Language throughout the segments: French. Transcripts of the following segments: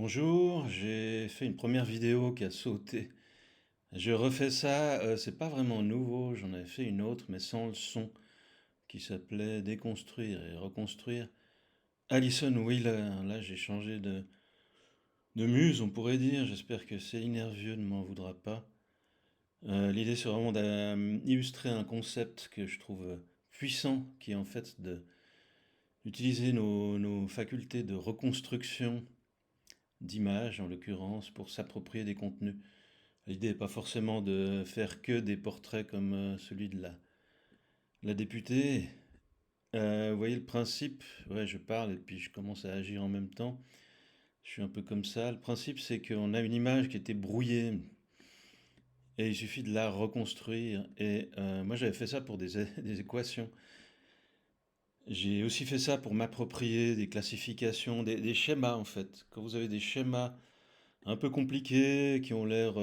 Bonjour, j'ai fait une première vidéo qui a sauté. Je refais ça, c'est pas vraiment nouveau, j'en avais fait une autre, mais sans le son, qui s'appelait Déconstruire et reconstruire. Alison Wheeler, là j'ai changé de muse, on pourrait dire, j'espère que Céline Hervieux ne m'en voudra pas. L'idée c'est vraiment d'illustrer un concept que je trouve puissant, qui est en fait d'utiliser nos facultés de reconstruction d'images, en l'occurrence, pour s'approprier des contenus. L'idée n'est pas forcément de faire que des portraits comme celui de la députée. Vous voyez le principe? Ouais, je parle et puis je commence à agir en même temps. Je suis un peu comme ça. Le principe, c'est qu'on a une image qui était brouillée et il suffit de la reconstruire. Et moi, j'avais fait ça pour des équations. J'ai aussi fait ça pour m'approprier des classifications, des schémas en fait. Quand vous avez des schémas un peu compliqués qui ont l'air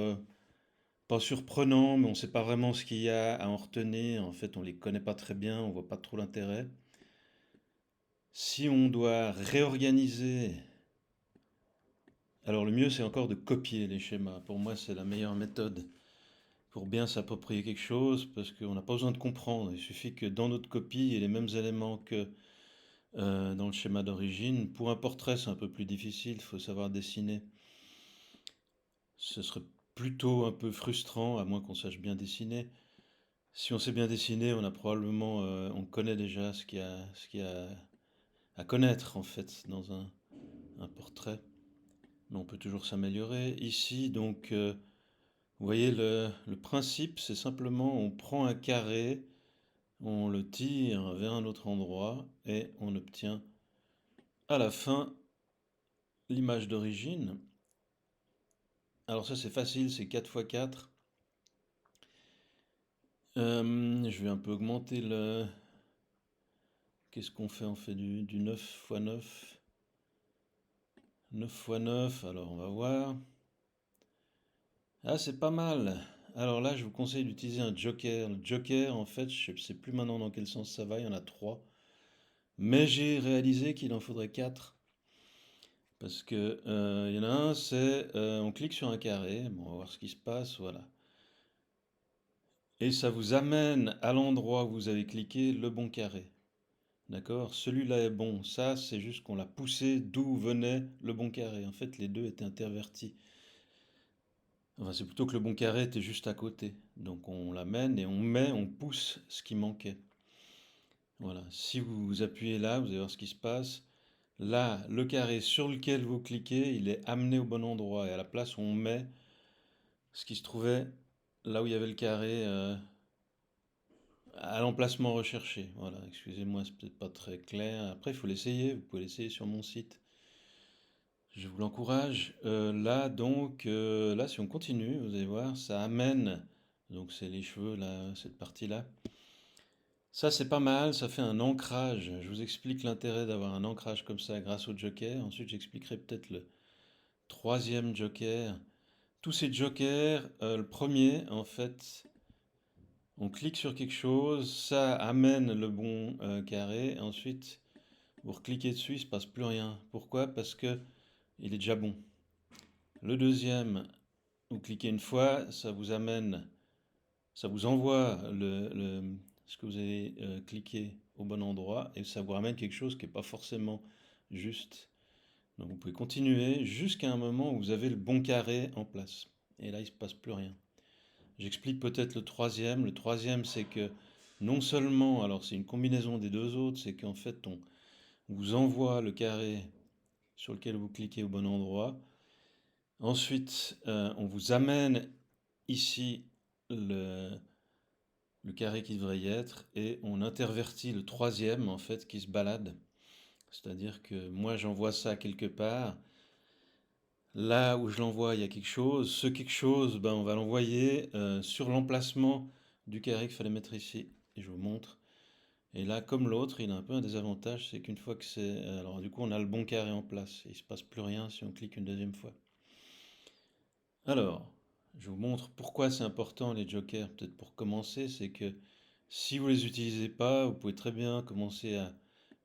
pas surprenant, mais on ne sait pas vraiment ce qu'il y a à en retenir. En fait, on les connaît pas très bien, on voit pas trop l'intérêt. Si on doit réorganiser, alors le mieux c'est encore de copier les schémas. Pour moi, c'est la meilleure méthode pour bien s'approprier quelque chose, parce qu'on n'a pas besoin de comprendre. Il suffit que dans notre copie, il y ait les mêmes éléments que dans le schéma d'origine. Pour un portrait, c'est un peu plus difficile, il faut savoir dessiner. Ce serait plutôt un peu frustrant, à moins qu'on sache bien dessiner. Si on sait bien dessiner, on a probablement, on connaît déjà ce qu'il y a à connaître en fait dans un portrait, mais on peut toujours s'améliorer. Ici, donc, vous voyez le principe, c'est simplement on prend un carré, on le tire vers un autre endroit et on obtient à la fin l'image d'origine. Alors ça c'est facile, c'est 4 fois 4. Je vais un peu augmenter le... Qu'est-ce qu'on fait? On fait du 9 fois 9. 9 fois 9, alors on va voir. Ah, c'est pas mal. Alors là, je vous conseille d'utiliser un joker. Le joker, en fait, je ne sais plus maintenant dans quel sens ça va, il y en a trois. Mais j'ai réalisé qu'il en faudrait quatre. Parce que il y en a un, c'est on clique sur un carré, bon, on va voir ce qui se passe, voilà. Et ça vous amène à l'endroit où vous avez cliqué le bon carré. D'accord? Celui-là est bon. Ça, c'est juste qu'on l'a poussé d'où venait le bon carré. En fait, les deux étaient intervertis. Enfin, c'est plutôt que le bon carré était juste à côté. Donc on l'amène et on pousse ce qui manquait. Voilà. Si vous appuyez là, vous allez voir ce qui se passe. Là, le carré sur lequel vous cliquez, il est amené au bon endroit. Et à la place où on met ce qui se trouvait là où il y avait le carré, à l'emplacement recherché. Voilà. Excusez-moi, c'est peut-être pas très clair. Après, il faut l'essayer. Vous pouvez l'essayer sur mon site. Je vous l'encourage. Là, donc, là, si on continue, vous allez voir, ça amène. Donc, c'est les cheveux, là, cette partie-là. Ça, c'est pas mal, ça fait un ancrage. Je vous explique l'intérêt d'avoir un ancrage comme ça grâce au joker. Ensuite, j'expliquerai peut-être le troisième joker. Tous ces jokers, le premier, en fait, on clique sur quelque chose, ça amène le bon carré. Ensuite, vous recliquez dessus, il ne se passe plus rien. Pourquoi? Parce que il est déjà bon. Le deuxième, vous cliquez une fois, ça vous amène, ça vous envoie ce que vous avez cliqué au bon endroit et ça vous ramène quelque chose qui n'est pas forcément juste. Donc vous pouvez continuer jusqu'à un moment où vous avez le bon carré en place. Et là, il ne se passe plus rien. J'explique peut-être le troisième. Le troisième, c'est que non seulement, alors c'est une combinaison des deux autres, c'est qu'en fait, on vous envoie le carré sur lequel vous cliquez au bon endroit. Ensuite, on vous amène ici le, le carré qui devrait y être et on intervertit le troisième en fait qui se balade. C'est-à-dire que moi j'envoie ça quelque part. Là où je l'envoie, il y a quelque chose. Ce quelque chose, ben, on va l'envoyer sur l'emplacement du carré qu'il fallait mettre ici. Et je vous montre. Et là, comme l'autre, il a un peu un désavantage, c'est qu'une fois que c'est... Alors du coup, on a le bon carré en place. Et il ne se passe plus rien si on clique une deuxième fois. Alors, je vous montre pourquoi c'est important les jokers. Peut-être pour commencer, c'est que si vous les utilisez pas, vous pouvez très bien commencer à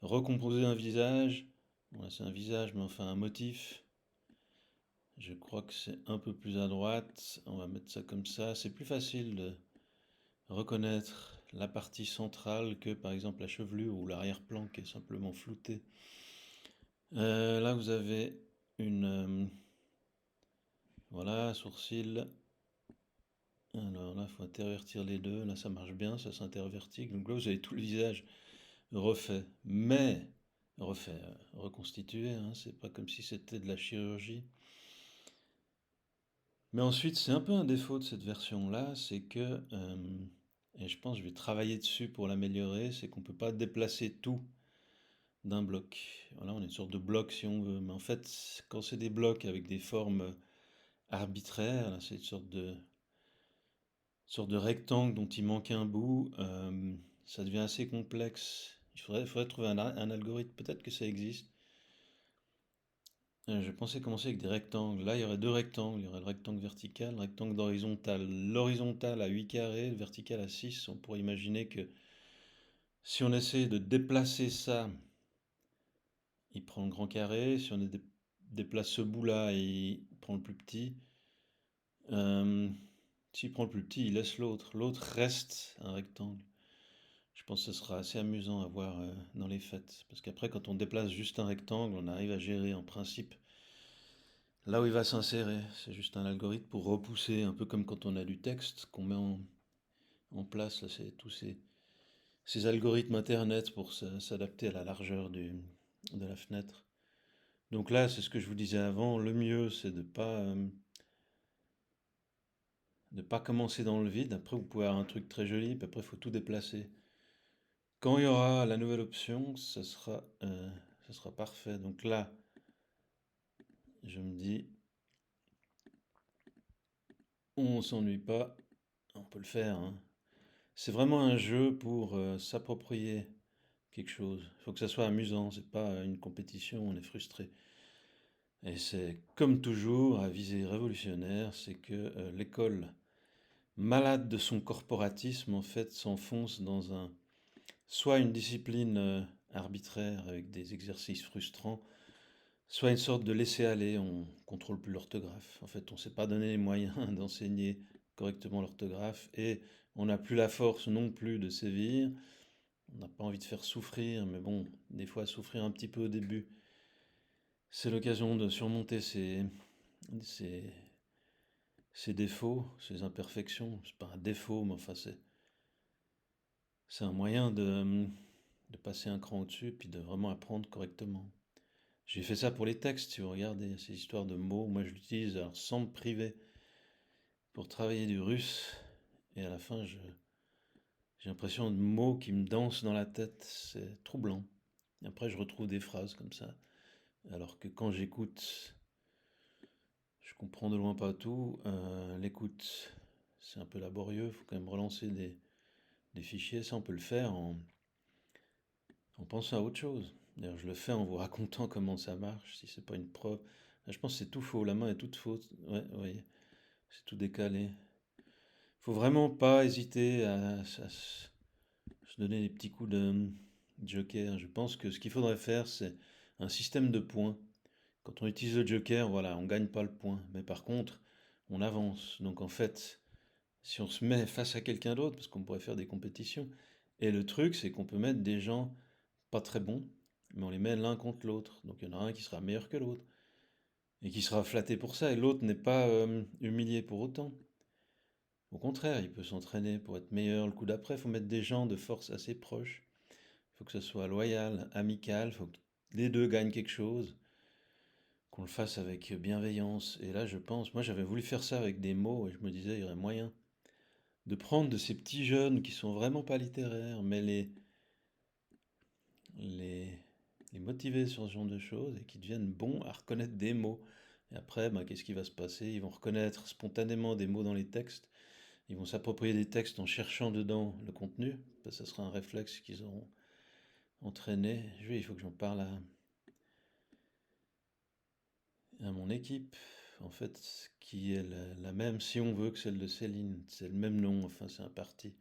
recomposer un visage. Bon, là, c'est un visage, mais enfin un motif. Je crois que c'est un peu plus à droite. On va mettre ça comme ça. C'est plus facile de reconnaître la partie centrale que par exemple la chevelure ou l'arrière-plan qui est simplement flouté. Là vous avez voilà, sourcil. Alors là, il faut intervertir les deux. Là, ça marche bien, ça s'intervertit. Donc là, vous avez tout le visage refait. Mais, refait, reconstitué, hein, c'est pas comme si c'était de la chirurgie. Mais ensuite, c'est un peu un défaut de cette version-là, c'est que, et je pense que je vais travailler dessus pour l'améliorer, c'est qu'on peut pas déplacer tout d'un bloc. Voilà, on est une sorte de bloc si on veut. Mais en fait, quand c'est des blocs avec des formes arbitraires, là, c'est une sorte de rectangle dont il manque un bout, ça devient assez complexe. Il faudrait trouver un algorithme, peut-être que ça existe. Je pensais commencer avec des rectangles. Là, il y aurait deux rectangles. Il y aurait le rectangle vertical, le rectangle d'horizontal. L'horizontal à 8 carrés, le vertical à 6. On pourrait imaginer que si on essaie de déplacer ça, il prend le grand carré. Si on déplace ce bout-là, il prend le plus petit. S'il prend le plus petit, il laisse l'autre. L'autre reste un rectangle. Je pense que ce sera assez amusant à voir dans les fêtes. Parce qu'après, quand on déplace juste un rectangle, on arrive à gérer en principe là où il va s'insérer. C'est juste un algorithme pour repousser, un peu comme quand on a du texte qu'on met en place. Là, c'est tous ces algorithmes internet pour s'adapter à la largeur de la fenêtre. Donc là, c'est ce que je vous disais avant. Le mieux, c'est de pas commencer dans le vide. Après, vous pouvez avoir un truc très joli, puis après, il faut tout déplacer. Quand il y aura la nouvelle option, ça sera parfait. Donc là, je me dis, on s'ennuie pas, on peut le faire, hein. C'est vraiment un jeu pour s'approprier quelque chose. Il faut que ça soit amusant, c'est pas une compétition, on est frustré. Et c'est comme toujours à visée révolutionnaire, c'est que l'école, malade de son corporatisme, en fait, s'enfonce dans soit une discipline arbitraire avec des exercices frustrants, soit une sorte de laisser-aller, on contrôle plus l'orthographe. En fait, on ne s'est pas donné les moyens d'enseigner correctement l'orthographe et on n'a plus la force non plus de sévir. On n'a pas envie de faire souffrir, mais bon, des fois souffrir un petit peu au début, c'est l'occasion de surmonter ses, ses défauts, ses imperfections. C'est pas un défaut, mais enfin c'est un moyen de passer un cran au-dessus puis de vraiment apprendre correctement. J'ai fait ça pour les textes, si vous regardez, ces histoires de mots. Moi, je l'utilise alors, sans me priver pour travailler du russe. Et à la fin, j'ai l'impression de mots qui me dansent dans la tête. C'est troublant. Et après, je retrouve des phrases comme ça. Alors que quand j'écoute, je comprends de loin pas tout. L'écoute, c'est un peu laborieux. Il faut quand même relancer des fichiers. Ça, on peut le faire en pensant à autre chose. D'ailleurs, je le fais en vous racontant comment ça marche, si c'est pas une preuve. Là, je pense que c'est tout faux. La main est toute fausse. Ouais, vous voyez. C'est tout décalé. Faut vraiment pas hésiter à se donner des petits coups de joker. Je pense que ce qu'il faudrait faire, c'est un système de points. Quand on utilise le joker, voilà, on gagne pas le point. Mais par contre, on avance. Donc en fait, si on se met face à quelqu'un d'autre, parce qu'on pourrait faire des compétitions, et le truc, c'est qu'on peut mettre des gens pas très bons, mais on les met l'un contre l'autre. Donc il y en a un qui sera meilleur que l'autre, et qui sera flatté pour ça, et l'autre n'est pas humilié pour autant. Au contraire, il peut s'entraîner pour être meilleur le coup d'après. Il faut mettre des gens de force assez proches. Il faut que ce soit loyal, amical. Il faut que les deux gagnent quelque chose. Qu'on le fasse avec bienveillance. Et là, je pense, moi j'avais voulu faire ça avec des mots et je me disais, il y aurait moyen de prendre de ces petits jeunes qui sont vraiment pas littéraires, mais les, les motiver sur ce genre de choses et qui deviennent bons à reconnaître des mots. Et après, ben, qu'est-ce qui va se passer? Ils vont reconnaître spontanément des mots dans les textes. Ils vont s'approprier des textes en cherchant dedans le contenu. Ça sera un réflexe qu'ils auront entraîné. Il faut que j'en parle à mon équipe, en fait, qui est la même, si on veut, que celle de Céline. C'est le même nom, enfin, c'est un parti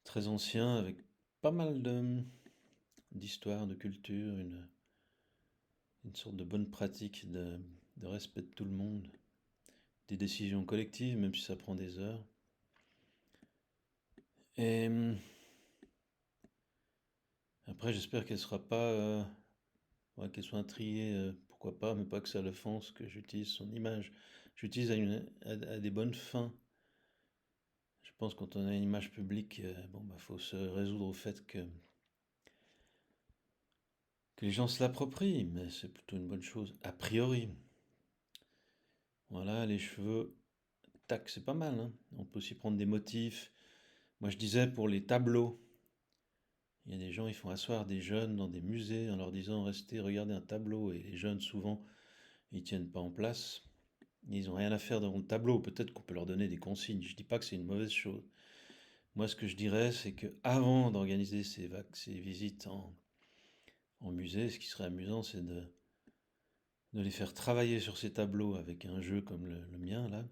très ancien avec pas mal d'histoire, de culture, une sorte de bonne pratique de respect de tout le monde, des décisions collectives, même si ça prend des heures. Et après, j'espère qu'elle sera pas, ouais, qu'elle soit intriguée, pourquoi pas, mais pas que ça l'offense que j'utilise son image. J'utilise à des bonnes fins. Je pense que quand on a une image publique, bon, bah, faut se résoudre au fait que les gens se l'approprient, mais c'est plutôt une bonne chose, a priori. Voilà, les cheveux, tac, c'est pas mal, hein. On peut aussi prendre des motifs. Moi, je disais pour les tableaux, il y a des gens, ils font asseoir des jeunes dans des musées en leur disant restez, regardez un tableau. Et les jeunes, souvent, ils tiennent pas en place. Ils ont rien à faire dans le tableau. Peut-être qu'on peut leur donner des consignes. Je dis pas que c'est une mauvaise chose. Moi, ce que je dirais, c'est que avant d'organiser ces visites en musée, ce qui serait amusant, c'est de les faire travailler sur ces tableaux avec un jeu comme le mien, là.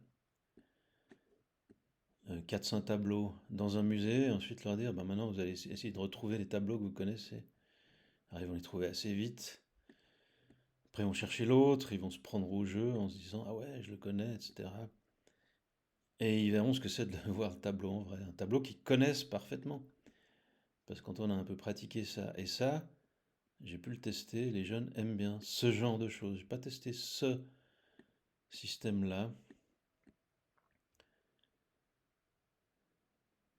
400 tableaux dans un musée, et ensuite leur dire, bah maintenant vous allez essayer de retrouver les tableaux que vous connaissez. Alors ils vont les trouver assez vite. Après ils vont chercher l'autre, ils vont se prendre au jeu en se disant, ah ouais, je le connais, etc. Et ils verront ce que c'est de voir le tableau en vrai. Un tableau qu'ils connaissent parfaitement. Parce que quand on a un peu pratiqué ça, et ça, j'ai pu le tester, les jeunes aiment bien ce genre de choses. J'ai pas testé ce système-là.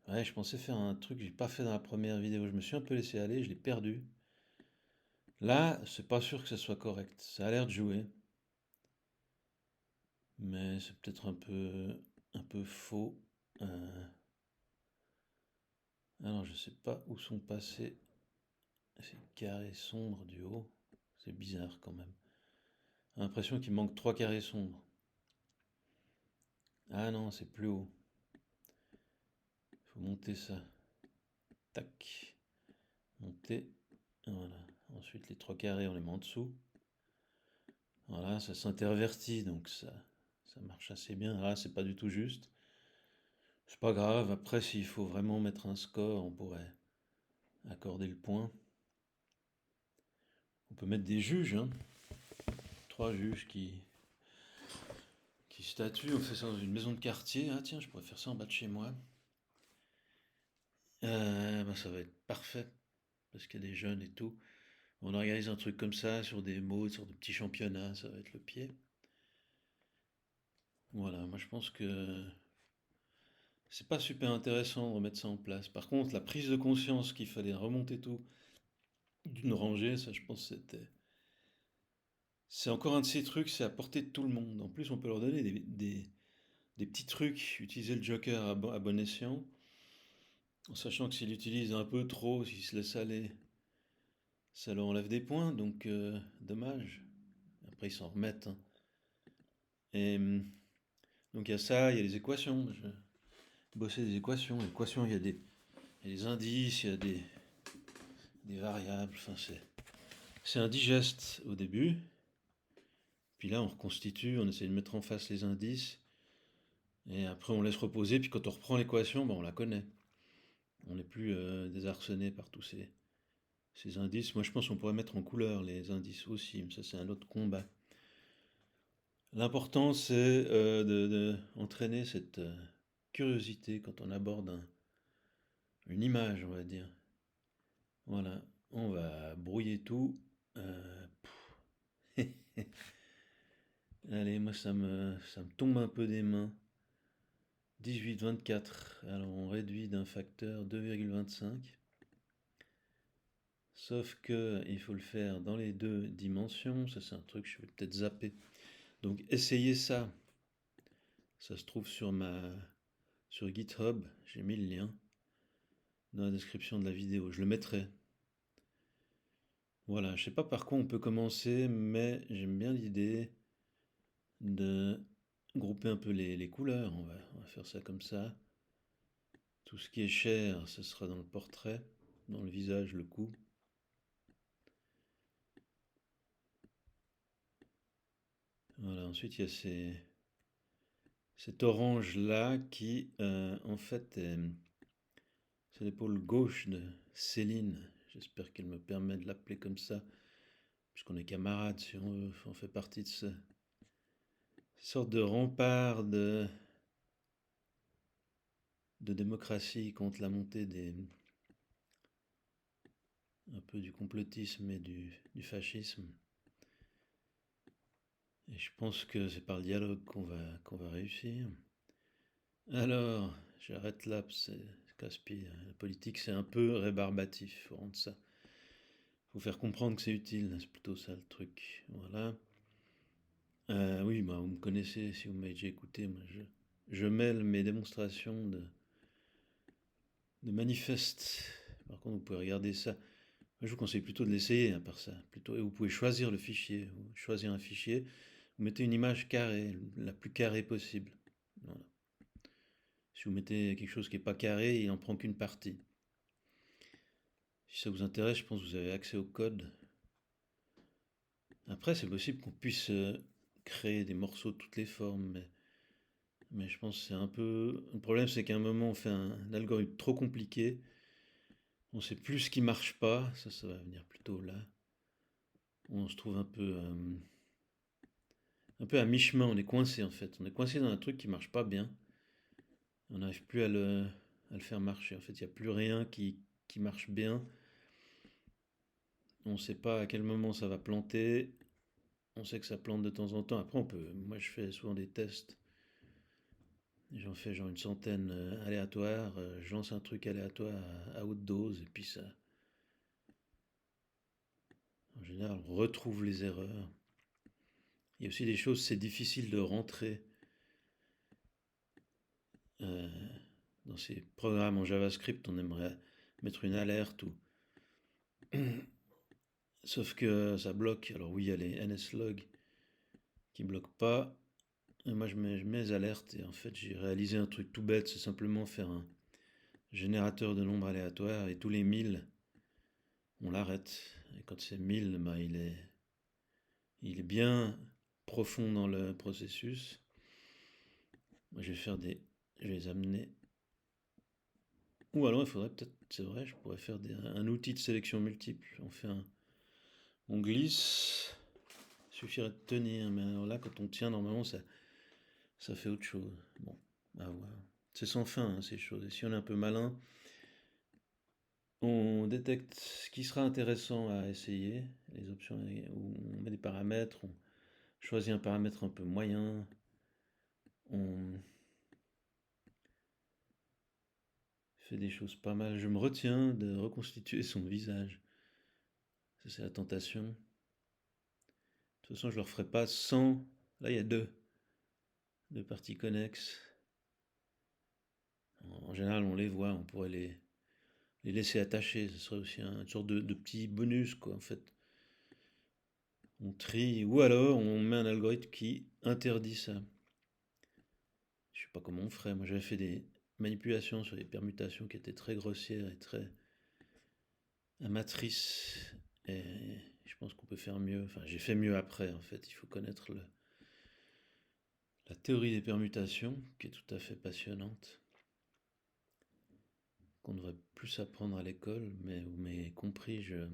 Ouais, je pensais faire un truc que j'ai pas fait dans la première vidéo. Je me suis un peu laissé aller, je l'ai perdu. Là, c'est pas sûr que ce soit correct. Ça a l'air de jouer, mais c'est peut-être un peu faux. Alors, je sais pas où sont passés ces carrés sombres du haut. C'est bizarre quand même. J'ai l'impression qu'il manque 3 carrés sombres. Ah non, c'est plus haut. Il faut monter ça. Tac. Monter. Voilà. Ensuite, les 3 carrés, on les met en dessous. Voilà, ça s'intervertit, donc ça marche assez bien. Là, c'est pas du tout juste. C'est pas grave. Après, s'il faut vraiment mettre un score, on pourrait accorder le point. On peut mettre des juges, hein. 3 juges qui statuent. On fait ça dans une maison de quartier. Ah tiens, je pourrais faire ça en bas de chez moi. Ben, ça va être parfait parce qu'il y a des jeunes et tout. On organise un truc comme ça sur des mots, sur de petits championnats, ça va être le pied. Voilà, moi je pense que c'est pas super intéressant de remettre ça en place. Par contre, la prise de conscience qu'il fallait remonter tout d'une rangée, ça je pense que c'est encore un de ces trucs, c'est à portée de tout le monde. En plus, on peut leur donner des petits trucs, utiliser le joker à bon escient, en sachant que s'il utilise un peu trop, s'il se laisse aller, ça leur enlève des points, donc dommage. Après, ils s'en remettent, hein. Et donc il y a ça, il y a les équations. Je bossais des équations. Les équations, il y a des indices, il y a des variables. Enfin, c'est indigeste au début. Puis là, on reconstitue, on essaie de mettre en face les indices. Et après, on laisse reposer. Puis quand on reprend l'équation, ben, on la connaît. On n'est plus désarçonné par tous ces indices. Moi, je pense qu'on pourrait mettre en couleur les indices aussi, mais ça, c'est un autre combat. L'important, c'est de entraîner cette curiosité quand on aborde une image, on va dire. Voilà, on va brouiller tout. Euh, Allez, moi, ça me tombe un peu des mains. 18, 24. Alors, on réduit d'un facteur 2,25. Sauf que il faut le faire dans les 2 dimensions. Ça, c'est un truc que je vais peut-être zapper. Donc, essayez ça. Ça se trouve sur GitHub. J'ai mis le lien dans la description de la vidéo. Je le mettrai. Voilà, je sais pas par quoi on peut commencer, mais j'aime bien l'idée de grouper un peu les couleurs. On va faire ça comme ça. Tout ce qui est chair, ce sera dans le portrait, dans le visage, le cou. Voilà, ensuite il y a cet orange là qui en fait c'est l'épaule gauche de Céline. J'espère qu'elle me permet de l'appeler comme ça, puisqu'on est camarades si on fait partie de sorte de rempart de démocratie contre la montée un peu du complotisme et du fascisme. Et je pense que c'est par le dialogue qu'on va réussir. Alors, j'arrête là, c'est casse-pied. La politique, c'est un peu rébarbatif. Faut rendre ça. Faut faire comprendre que c'est utile. C'est plutôt ça le truc. Voilà. Oui, bah, vous me connaissez, si vous m'avez déjà écouté. Moi, je mêle mes démonstrations de manifestes. Par contre, vous pouvez regarder ça. Moi, je vous conseille plutôt de l'essayer, par ça. Plutôt, et vous pouvez choisir le fichier. Vous choisissez un fichier. Vous mettez une image carrée, la plus carrée possible. Voilà. Si vous mettez quelque chose qui n'est pas carré, il n'en prend qu'une partie. Si ça vous intéresse, je pense que vous avez accès au code. Après, c'est possible qu'on puisse créer des morceaux de toutes les formes, mais je pense que c'est un peu... Le problème, c'est qu'à un moment, on fait un algorithme trop compliqué. On ne sait plus ce qui marche pas. Ça va venir plutôt là. On se trouve un peu à mi-chemin. On est coincé, en fait. On est coincé dans un truc qui marche pas bien. On n'arrive plus à le faire marcher. En fait, il n'y a plus rien qui marche bien. On ne sait pas à quel moment ça va planter. On sait que ça plante de temps en temps. Après, moi, je fais souvent des tests. J'en fais genre une centaine aléatoires. Je lance un truc aléatoire à haute dose et puis ça. En général, on retrouve les erreurs. Il y a aussi des choses, c'est difficile de rentrer euh, dans ces programmes en JavaScript. On aimerait mettre une alerte ou. Sauf que ça bloque. Alors oui, il y a les NSLog qui bloquent pas. Et moi, je mets les alertes et en fait, j'ai réalisé un truc tout bête. C'est simplement faire un générateur de nombres aléatoires et tous les 1000, on l'arrête. Et quand c'est 1000, bah, il est bien profond dans le processus. Moi, je vais les amener. Ou alors, il faudrait peut-être, c'est vrai, je pourrais faire un outil de sélection multiple. On glisse, il suffirait de tenir, mais alors là, quand on tient, normalement, ça fait autre chose. Bon, à voir. C'est sans fin, hein, ces choses. Et si on est un peu malin, on détecte ce qui sera intéressant à essayer, les options, où on met des paramètres, on choisit un paramètre un peu moyen, on fait des choses pas mal. Je me retiens de reconstituer son visage. Ça, c'est la tentation. De toute façon, je ne le referai pas sans. Là, il y a deux parties connexes. En général, on les voit, on pourrait les laisser attacher. Ce serait aussi une sorte de petit bonus, quoi, en fait. On trie, ou alors on met un algorithme qui interdit ça. Je sais pas comment on ferait. Moi, j'avais fait des manipulations sur des permutations qui étaient très grossières et très amatrices. Et je pense qu'on peut faire mieux. Enfin, j'ai fait mieux après, en fait. Il faut connaître la théorie des permutations, qui est tout à fait passionnante, qu'on devrait plus apprendre à l'école, mais vous m'avez compris, j'ai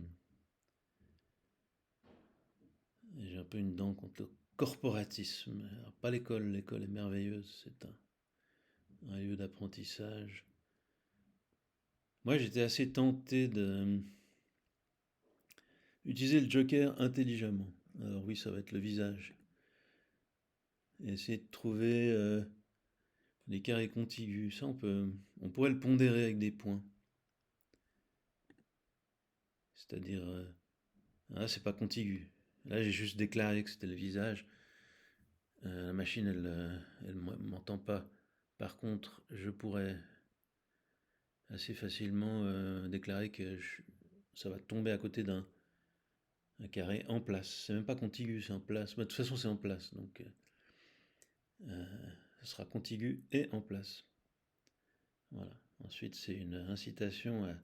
un peu une dent contre le corporatisme. Alors, pas l'école est merveilleuse, c'est un lieu d'apprentissage. Moi, j'étais assez tenté de utiliser le Joker intelligemment. Alors oui, ça va être le visage. Et essayer de trouver des carrés contigus. Ça, on pourrait le pondérer avec des points. C'est-à-dire, c'est pas contigu. Là, j'ai juste déclaré que c'était le visage. La machine, elle m'entend pas. Par contre, je pourrais assez facilement déclarer que ça va tomber à côté d'un carré en place. C'est même pas contigu, c'est en place. De toute façon, c'est en place, donc ça sera contigu et en place. Voilà. Ensuite, c'est une incitation à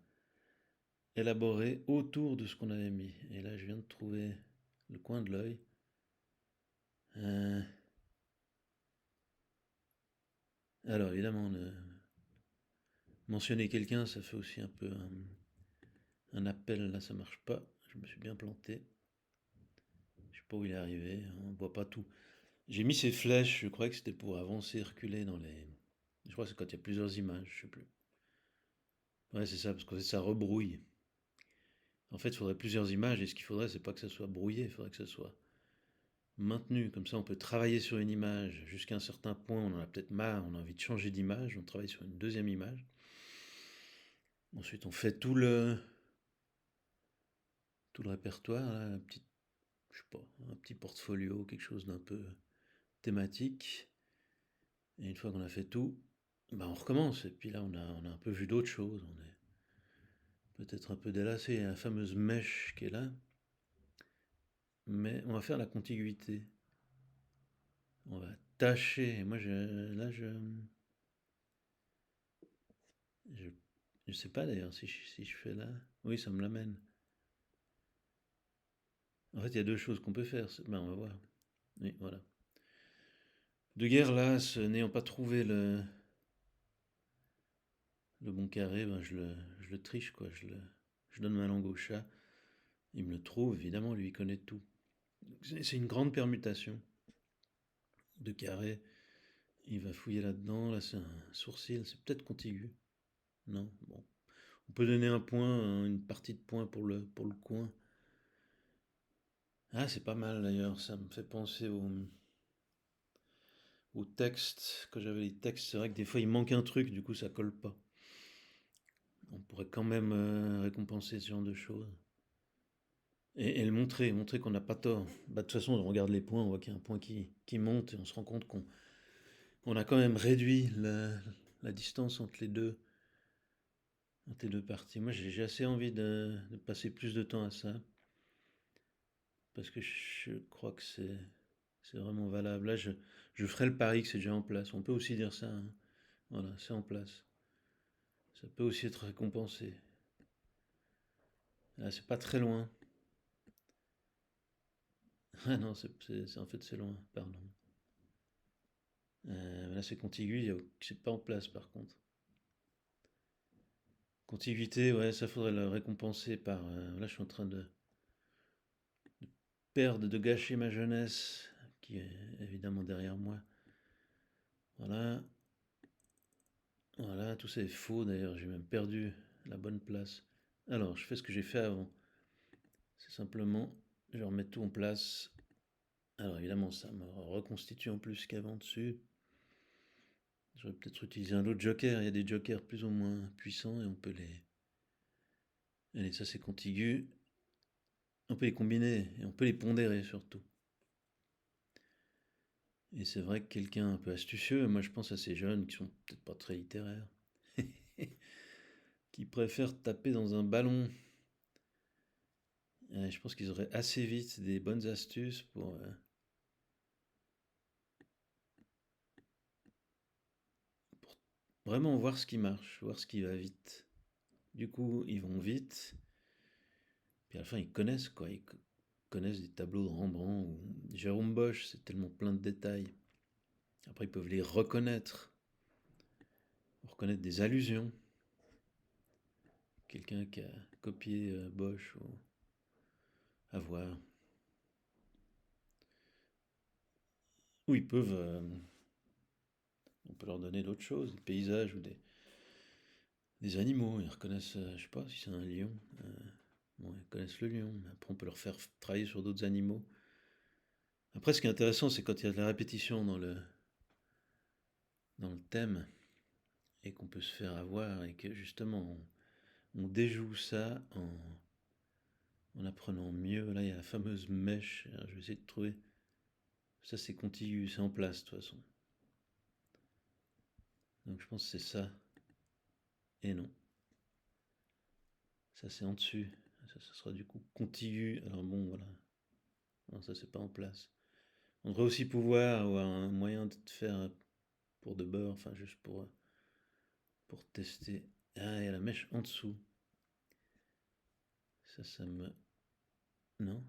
élaborer autour de ce qu'on avait mis. Et là, je viens de trouver le coin de l'œil. Alors, évidemment, mentionner quelqu'un, ça fait aussi un peu un appel. Là, ça marche pas. Je me suis bien planté. Je sais pas où il est arrivé. On voit pas tout. J'ai mis ces flèches, je croyais que c'était pour avancer, reculer dans les... Je crois que c'est quand il y a plusieurs images, je sais plus. Ouais, c'est ça, parce que ça rebrouille. En fait, il faudrait plusieurs images, et ce qu'il faudrait, c'est pas que ça soit brouillé, il faudrait que ça soit maintenu. Comme ça, on peut travailler sur une image jusqu'à un certain point, on en a peut-être marre, on a envie de changer d'image, on travaille sur une deuxième image. Ensuite, on fait tout le répertoire, là, je sais pas, un petit portfolio, quelque chose d'un peu thématique. Et une fois qu'on a fait tout, bah on recommence. Et puis là, on a un peu vu d'autres choses. On est peut-être un peu délassé. Il y a la fameuse mèche qui est là. Mais on va faire la contiguïté. On va tâcher. Moi, je, je sais pas d'ailleurs si je fais là. Oui, ça me l'amène. En fait, il y a deux choses qu'on peut faire. Ben, on va voir. Oui, voilà. De guerre lasse, n'ayant pas trouvé le bon carré, ben je le triche, quoi. Je donne ma langue au chat. Il me le trouve, évidemment, lui, il connaît tout. C'est une grande permutation de carrés. Il va fouiller là-dedans. Là, c'est un sourcil. C'est peut-être contigu. Non, bon. On peut donner un point, une partie de point pour le coin. Ah, c'est pas mal d'ailleurs. Ça me fait penser au texte. Quand j'avais les textes, c'est vrai que des fois il manque un truc, du coup ça colle pas. On pourrait quand même récompenser ce genre de choses. Et le montrer qu'on n'a pas tort. Bah, de toute façon, on regarde les points, on voit qu'il y a un point qui monte et on se rend compte qu'on a quand même réduit la distance entre les deux parties. Moi, j'ai assez envie de passer plus de temps à ça parce que je crois que c'est vraiment valable. Là, je ferai le pari que c'est déjà en place. On peut aussi dire ça, hein. Voilà, c'est en place. Ça peut aussi être récompensé. Là, c'est pas très loin. Ah non, en fait, c'est loin, pardon. Là, c'est contigu, c'est pas en place par contre. Contiguïté, ouais, ça faudrait le récompenser par. Là, je suis en train de perdre, de gâcher ma jeunesse, qui est évidemment derrière moi. Voilà, voilà, tout ça est faux d'ailleurs, j'ai même perdu la bonne place. Alors, je fais ce que j'ai fait avant. C'est simplement, je remets tout en place. Alors évidemment, ça me reconstitue en plus qu'avant dessus. J'aurais peut-être utilisé un autre joker. Il y a des jokers plus ou moins puissants et on peut les. Allez, ça c'est contigu. On peut les combiner et on peut les pondérer surtout. Et c'est vrai que quelqu'un un peu astucieux, moi je pense à ces jeunes qui sont peut-être pas très littéraires, qui préfèrent taper dans un ballon. Je pense qu'ils auraient assez vite des bonnes astuces pour vraiment voir ce qui marche, voir ce qui va vite. Du coup, ils vont vite, puis à la fin ils connaissent quoi, ils connaissent des tableaux de Rembrandt ou Jérôme Bosch, c'est tellement plein de détails. Après ils peuvent les reconnaître des allusions. Quelqu'un qui a copié Bosch ou à voir. Ou ils peuvent, on peut leur donner d'autres choses, des paysages ou des animaux. Ils reconnaissent, je sais pas si c'est un lion. Bon, ils connaissent le lion. Mais après, on peut leur faire travailler sur d'autres animaux. Après, ce qui est intéressant, c'est quand il y a de la répétition dans le thème et qu'on peut se faire avoir et que justement on déjoue ça en apprenant mieux. Là, il y a la fameuse mèche. Alors, je vais essayer de trouver. Ça, c'est contigu, c'est en place de toute façon. Donc, je pense que c'est ça. Et non. Ça, c'est en dessus. Ça sera du coup contigu. Alors, bon, voilà. Non, ça, c'est pas en place. On devrait aussi pouvoir avoir un moyen de faire pour de beurre, enfin, juste pour tester. Ah, il y a la mèche en dessous. Ça me. Non.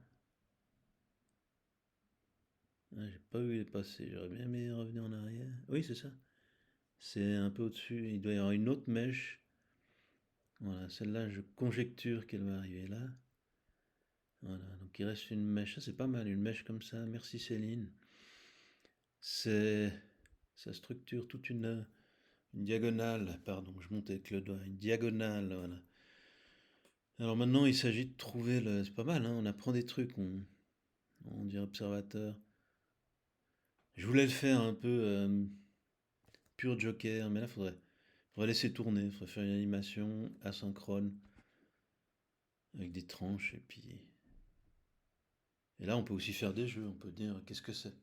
Ah, j'ai pas vu les passer. J'aurais bien aimé revenir en arrière. Oui, c'est ça. C'est un peu au-dessus. Il doit y avoir une autre mèche. Voilà, celle-là, je conjecture qu'elle va arriver là. Voilà, donc il reste une mèche. Ça, c'est pas mal, une mèche comme ça. Merci Céline. ça structure toute une diagonale, pardon, je monte avec le doigt, une diagonale, voilà. Alors maintenant, il s'agit de trouver le... C'est pas mal, hein, on apprend des trucs, on dit observateur. Je voulais le faire un peu pur Joker, mais là, faudrait laisser tourner, faudrait faire une animation asynchrone, avec des tranches, et puis... Et là, on peut aussi faire des jeux, on peut dire qu'est-ce que c'est.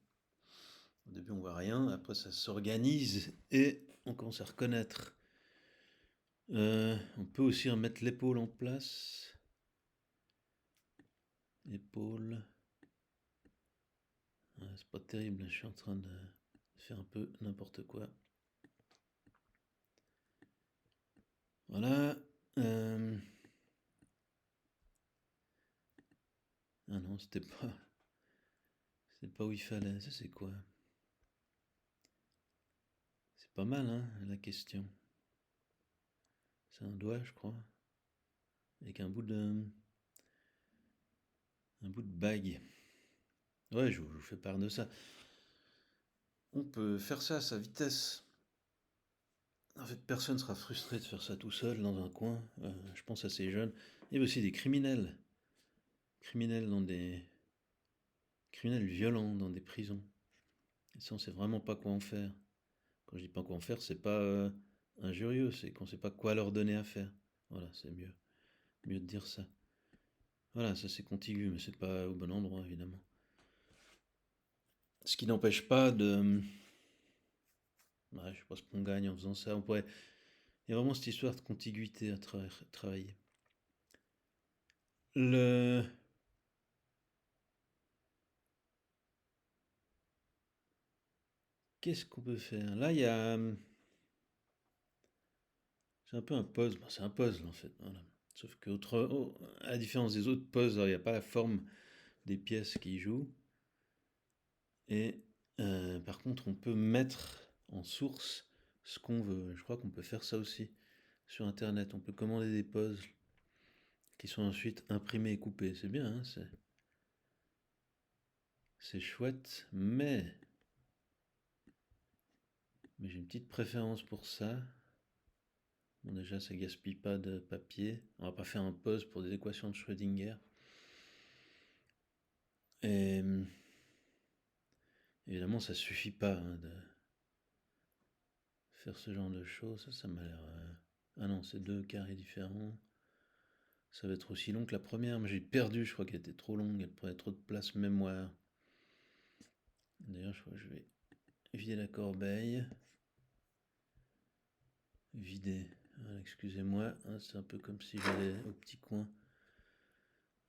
Au début, on voit rien, après ça s'organise, et on commence à reconnaître. On peut aussi remettre l'épaule en place. Épaule. Ouais, c'est pas terrible, je suis en train de faire un peu n'importe quoi. Voilà. Ah non, c'était pas où il fallait. Ça, c'est quoi? C'est pas mal, hein, la question. C'est un doigt, je crois. Avec un bout de bague. Ouais, je vous fais part de ça. On peut faire ça à sa vitesse. En fait, personne ne sera frustré de faire ça tout seul dans un coin. Je pense à ces jeunes. Il y a aussi des criminels. Criminels criminels violents dans des prisons. Et ça, on sait vraiment pas quoi en faire. Quand je dis pas quoi en faire, c'est pas injurieux, c'est qu'on sait pas quoi leur donner à faire. Voilà, c'est mieux de dire ça. Voilà, ça c'est contigu, mais c'est pas au bon endroit, évidemment. Ce qui n'empêche pas de... Ouais, je sais pas ce qu'on gagne en faisant ça. Il y a vraiment cette histoire de contiguïté à travailler. Le... Qu'est-ce qu'on peut faire? Là, il y a... C'est un peu un puzzle. Bon, c'est un puzzle, en fait. Voilà. Sauf que, à la différence des autres puzzles, il n'y a pas la forme des pièces qui jouent. Et par contre, on peut mettre en source ce qu'on veut. Je crois qu'on peut faire ça aussi sur Internet. On peut commander des puzzles qui sont ensuite imprimés et coupés. C'est bien, hein, c'est chouette, mais j'ai une petite préférence pour ça. Bon, déjà, ça gaspille pas de papier. On va pas faire un puzzle pour des équations de Schrödinger. Et évidemment, ça suffit pas, hein, de faire ce genre de choses. Ça m'a l'air... Ah non, c'est deux carrés différents. Ça va être aussi long que la première, mais j'ai perdu, je crois qu'elle était trop longue, elle prenait trop de place mémoire. D'ailleurs, je crois que je vais vider la corbeille. Vider. Voilà, excusez-moi, hein, c'est un peu comme si j'allais au petit coin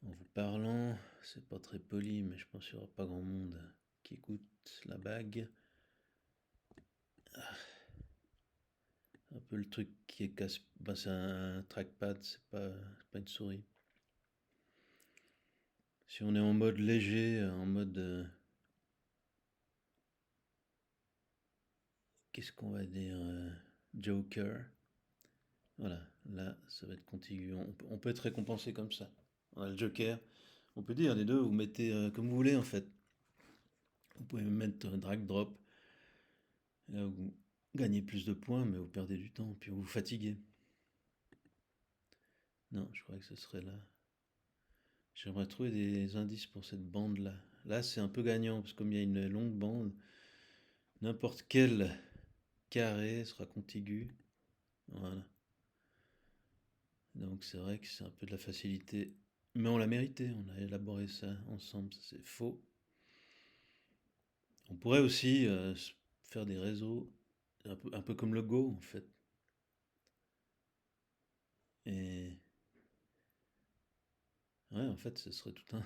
en vous parlant. C'est pas très poli, mais je pense qu'il n'y aura pas grand monde qui écoute la bague. Ah. Un peu le truc qui est casse. Ben, c'est un trackpad, c'est pas une souris. Si on est en mode léger, en mode... qu'est-ce qu'on va dire Joker. Voilà, là, ça va être contigu. On peut être récompensé comme ça. On a le Joker. On peut dire les deux, vous mettez comme vous voulez en fait. Vous pouvez mettre drag drop. Là, vous gagnez plus de points, mais vous perdez du temps, puis vous vous fatiguez. Non, je crois que ce serait là. J'aimerais trouver des indices pour cette bande-là. Là, c'est un peu gagnant, parce que comme il y a une longue bande, n'importe quel carré sera contigu. Voilà. Donc c'est vrai que c'est un peu de la facilité. Mais on l'a mérité, on a élaboré ça ensemble, ça c'est faux. On pourrait aussi faire des réseaux, un peu comme le Go en fait. Et ouais, en fait, ce serait tout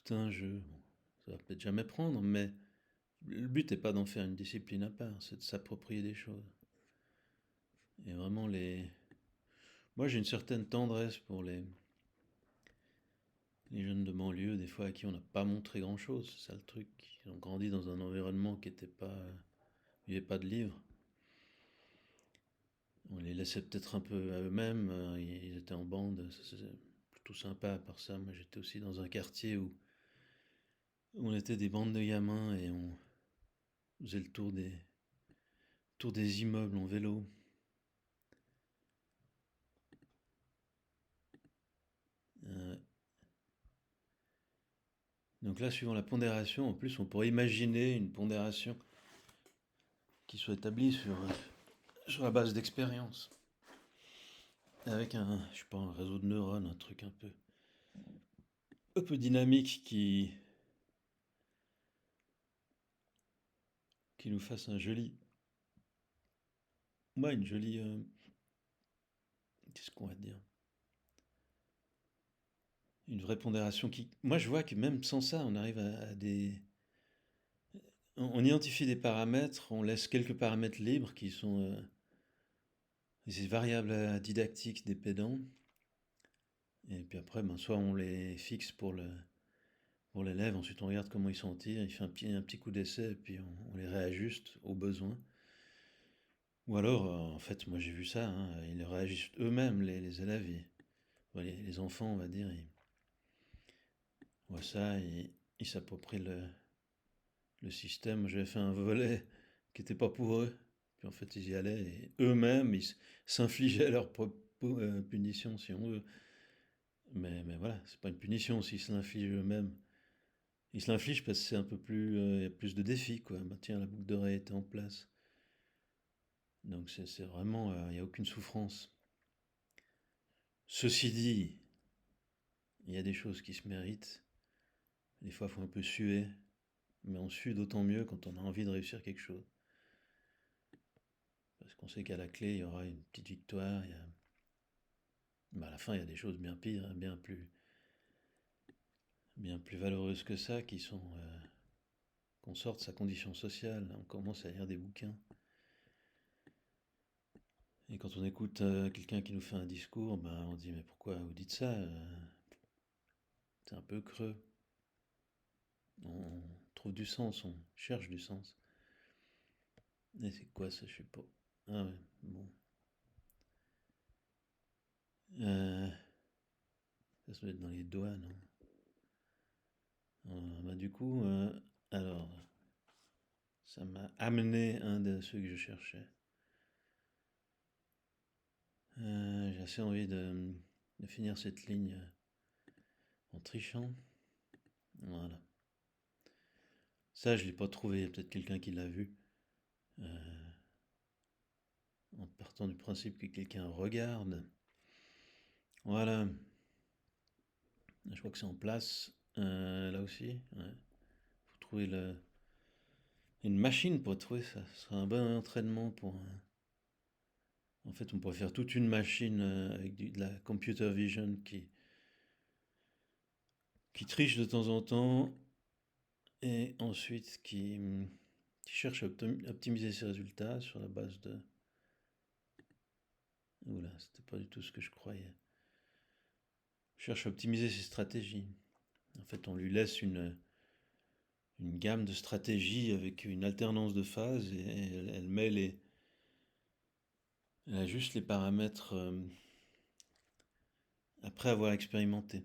un jeu. Bon, ça va peut-être jamais prendre, mais le but n'est pas d'en faire une discipline à part, c'est de s'approprier des choses. Et vraiment Moi j'ai une certaine tendresse pour les jeunes de banlieue, des fois à qui on n'a pas montré grand-chose, c'est ça le truc. Ils ont grandi dans un environnement qui était pas... Il n'y avait pas de livres. On les laissait peut-être un peu à eux-mêmes, ils étaient en bande, c'était plutôt sympa à part ça. Moi j'étais aussi dans un quartier où On était des bandes de gamins et on faisait le tour des immeubles en vélo. Euh, donc là, suivant la pondération, en plus, on pourrait imaginer une pondération qui soit établie sur la base d'expérience. Avec je sais pas, un réseau de neurones, un truc un peu dynamique qui nous fasse une jolie, qu'est-ce qu'on va dire? Une vraie pondération moi je vois que même sans ça, on arrive à on identifie des paramètres, on laisse quelques paramètres libres qui sont ces variables didactiques des pédants. Et puis après, ben, soit on les fixe pour l'élève, ensuite on regarde comment il s'en tire, il fait un petit coup d'essai, et puis on les réajuste au besoin. Ou alors, en fait, moi j'ai vu ça, hein, ils les réagissent eux-mêmes, les élèves, les enfants, on va dire, ils voient ça, ils s'approprient le système. J'avais fait un volet qui n'était pas pour eux, puis en fait ils y allaient, et eux-mêmes, ils s'infligeaient leur propre punition, si on veut. Mais voilà, c'est pas une punition s'ils se l'infligent eux-mêmes. Ils se l'infligent parce que c'est un peu plus, il y a plus de défis, quoi. Bah, tiens, la boucle d'oreille était en place. Donc c'est vraiment, il n'y a aucune souffrance. Ceci dit, il y a des choses qui se méritent. Des fois, il faut un peu suer, mais on sue d'autant mieux quand on a envie de réussir quelque chose. Parce qu'on sait qu'à la clé, il y aura une petite victoire. À la fin, il y a des choses bien pires, hein, bien plus valeureuses que ça, qui sont qu'on sorte de sa condition sociale. On commence à lire des bouquins. Et quand on écoute quelqu'un qui nous fait un discours, ben, on dit mais pourquoi vous dites ça? C'est un peu creux. On trouve du sens, on cherche du sens. Et c'est quoi ça? Je sais pas. Ah ouais, bon. Euh, Ça doit être dans les doigts, non? Bah, du coup, alors, ça m'a amené un de ceux que je cherchais. J'ai assez envie de finir cette ligne en trichant. Voilà. Ça, je l'ai pas trouvé. Il y a peut-être quelqu'un qui l'a vu. Euh, En partant du principe que quelqu'un regarde. Voilà. Je crois que c'est en place. Là aussi. Ouais. Faut trouver une machine pour trouver ça. Ce serait un bon entraînement pour. En fait, on pourrait faire toute une machine avec de la computer vision qui triche de temps en temps et ensuite qui cherche à optimiser ses résultats sur la base de. Oula, c'était pas du tout ce que je croyais. Cherche à optimiser ses stratégies. En fait, on lui laisse une gamme de stratégies avec une alternance de phases et elle met elle ajuste les paramètres après avoir expérimenté.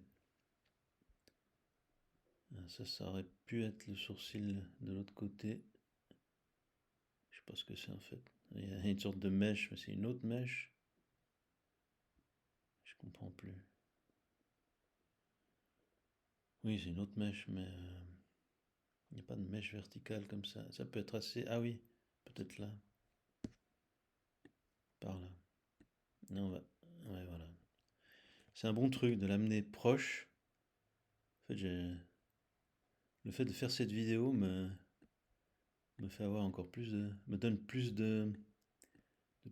Ça aurait pu être le sourcil de l'autre côté. Je sais pas ce que c'est en fait. Il y a une sorte de mèche, mais c'est une autre mèche. Je comprends plus. Oui, c'est une autre mèche, mais il n'y a pas de mèche verticale comme ça. Ça peut être assez. Ah oui, peut-être là. Par là. Non, ouais, voilà. C'est un bon truc de l'amener proche. En fait, le fait de faire cette vidéo me fait avoir encore plus me donne plus de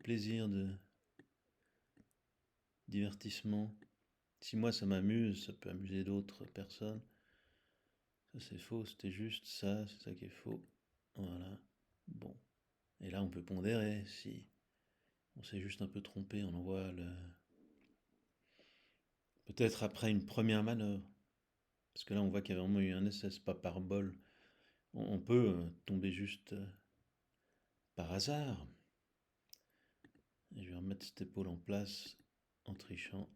plaisir, de divertissement. Si moi ça m'amuse, ça peut amuser d'autres personnes. Ça c'est faux, c'était juste ça, c'est ça qui est faux. Voilà. Bon. Et là on peut pondérer si on s'est juste un peu trompé, on envoie le. Peut-être après une première manœuvre. Parce que là on voit qu'il y a vraiment eu un essai, c'est pas par bol. On peut tomber juste par hasard. Et je vais remettre cette épaule en place en trichant.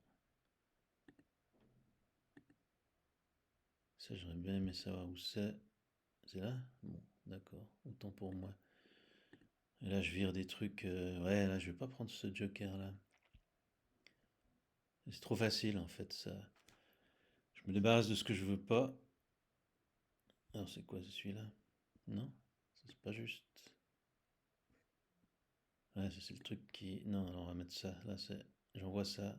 Ça, j'aurais bien aimé savoir où c'est. C'est là? Bon, d'accord, autant pour moi. Et là, je vire des trucs. Ouais, là, je vais pas prendre ce joker là. C'est trop facile en fait, ça. Je me débarrasse de ce que je veux pas. Alors, c'est quoi celui-là? Non? Ça, c'est pas juste. Ouais, ça, c'est le truc qui. Non, alors on va mettre ça. Là, c'est. J'envoie ça.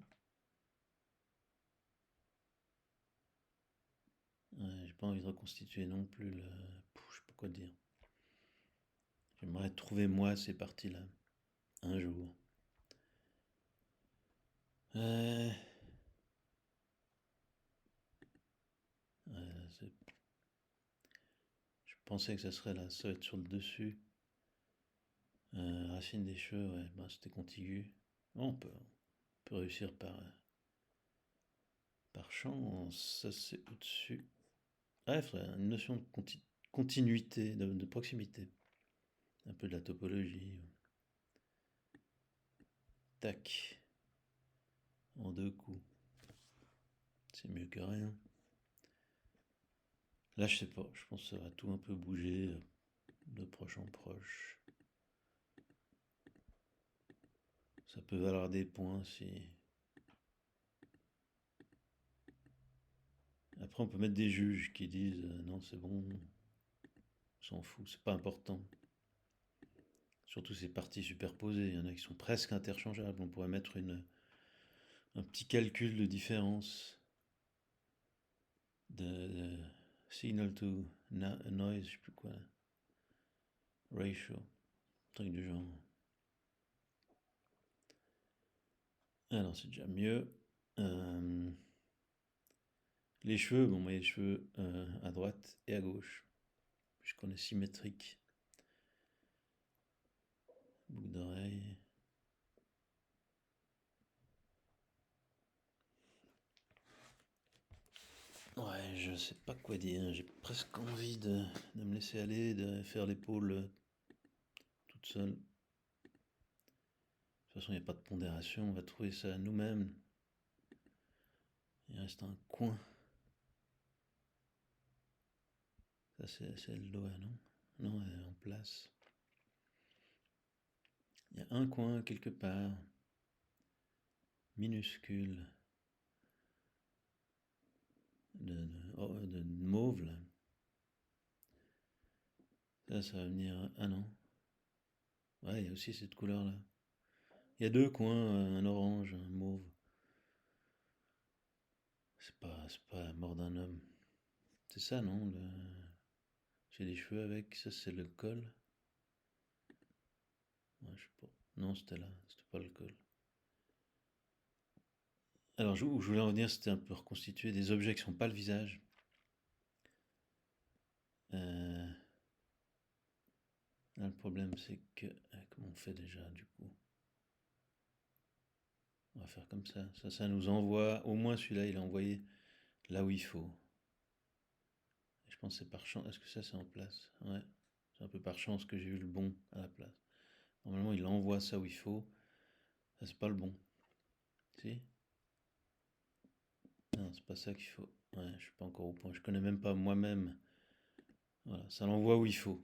Ouais, j'ai pas envie de reconstituer non plus le. Je sais pas quoi dire. J'aimerais trouver moi ces parties-là. Un jour. Ouais, c'est- je pensais que ça serait là. Ça va être sur le dessus. Racine des cheveux, ouais, bah, c'était contigu. Bon, on peut réussir par chance. Ça, c'est au-dessus. Ah, il faudrait une notion de continuité, de proximité. Un peu de la topologie. Tac. En deux coups. C'est mieux que rien. Là, je sais pas. Je pense que ça va tout un peu bouger de proche en proche. Ça peut valoir des points si. Après, on peut mettre des juges qui disent non, c'est bon, on s'en fout, c'est pas important. Surtout ces parties superposées, il y en a qui sont presque interchangeables. On pourrait mettre un petit calcul de différence de signal to noise, je sais plus quoi, ratio, truc du genre. Alors c'est déjà mieux. Les cheveux, bon, moi les cheveux à droite et à gauche, puisqu'on est symétrique. Boucle d'oreille. Ouais, je sais pas quoi dire. J'ai presque envie de me laisser aller, de faire l'épaule toute seule. De toute façon, il n'y a pas de pondération. On va trouver ça nous-mêmes. Il reste un coin. Ça, c'est le doigt, non? Non, elle est en place. Il y a un coin quelque part. Minuscule. De mauve, là. Ça va venir. Ah non. Ouais, il y a aussi cette couleur-là. Il y a deux coins, un orange, un mauve. C'est pas la mort d'un homme. C'est ça, non? J'ai des cheveux avec, ça c'est le col. Ouais, je sais pas. Non, c'était là, c'était pas le col. Alors, où je voulais en venir, c'était un peu reconstituer des objets qui sont pas le visage. Euh, Là, le problème, c'est que. Comment on fait déjà, du coup? On va faire comme ça. Ça nous envoie. Au moins, celui-là, il est envoyé là où il faut. Je pense que c'est par chance. Est-ce que ça, c'est en place? Ouais. C'est un peu par chance que j'ai eu le bon à la place. Normalement, il envoie ça où il faut. Ça, c'est pas le bon. Si? Non, c'est pas ça qu'il faut. Ouais, je suis pas encore au point. Je connais même pas moi-même. Voilà, ça l'envoie où il faut.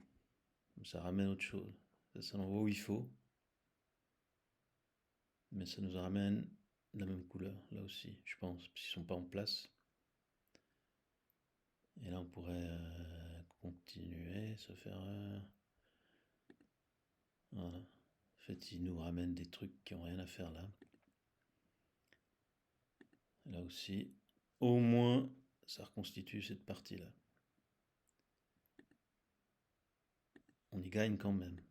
Ça ramène autre chose. Ça l'envoie où il faut. Mais ça nous ramène la même couleur, là aussi, je pense, parce qu'ils sont pas en place. Et là, on pourrait continuer, se faire. Voilà. En fait, il nous ramène des trucs qui ont rien à faire là. Là aussi, au moins, ça reconstitue cette partie-là. On y gagne quand même.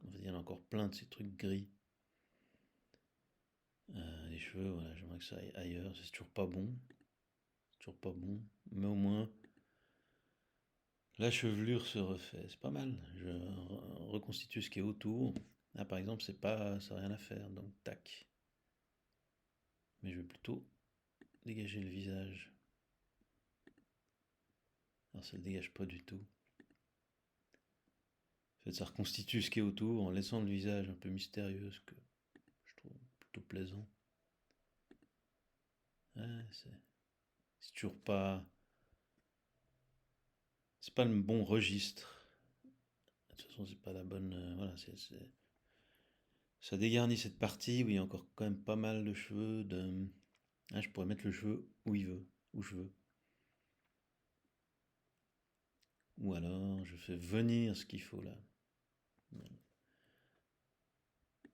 Il y en a encore plein de ces trucs gris. Les cheveux, voilà, j'aimerais que ça aille ailleurs. C'est toujours pas bon. Toujours pas bon. Mais au moins, la chevelure se refait. C'est pas mal. Je reconstitue ce qui est autour. Là, par exemple, c'est pas, ça n'a rien à faire. Donc, tac. Mais je vais plutôt dégager le visage. Alors, ça le dégage pas du tout. En fait, ça reconstitue ce qui est autour en laissant le visage un peu mystérieux, ce que je trouve plutôt plaisant. Ouais, c'est toujours pas. c'est pas le bon registre. De toute façon, c'est pas la bonne. Voilà, ça dégarnit cette partie où il y a encore quand même pas mal de cheveux. Ah, je pourrais mettre le cheveu où il veut, où je veux. Ou alors, je fais venir ce qu'il faut là.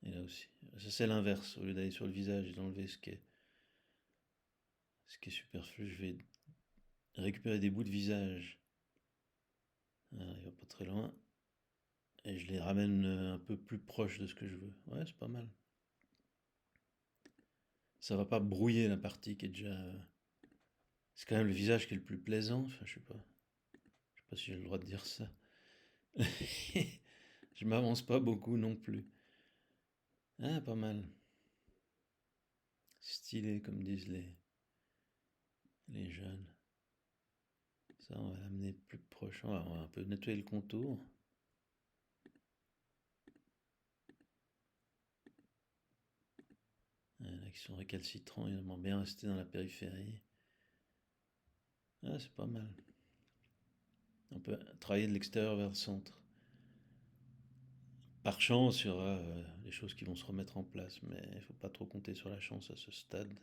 Et là aussi. Ça, c'est l'inverse. Au lieu d'aller sur le visage et d'enlever ce qui est superflu, je vais récupérer des bouts de visage. Ah, il va pas très loin. Et je les ramène un peu plus proches de ce que je veux. Ouais, c'est pas mal. Ça va pas brouiller la partie qui est déjà. C'est quand même le visage qui est le plus plaisant. Enfin, je sais pas. Je sais pas si j'ai le droit de dire ça. Je m'avance pas beaucoup non plus. Ah, pas mal. Stylé, comme disent les jeunes. Ça, on va l'amener plus proche. On va un peu nettoyer le contour. Il y en a qui sont récalcitrants, ils aimeraient bien rester dans la périphérie. Ah, c'est pas mal. On peut travailler de l'extérieur vers le centre. Par chance, il y aura des choses qui vont se remettre en place, mais il ne faut pas trop compter sur la chance à ce stade.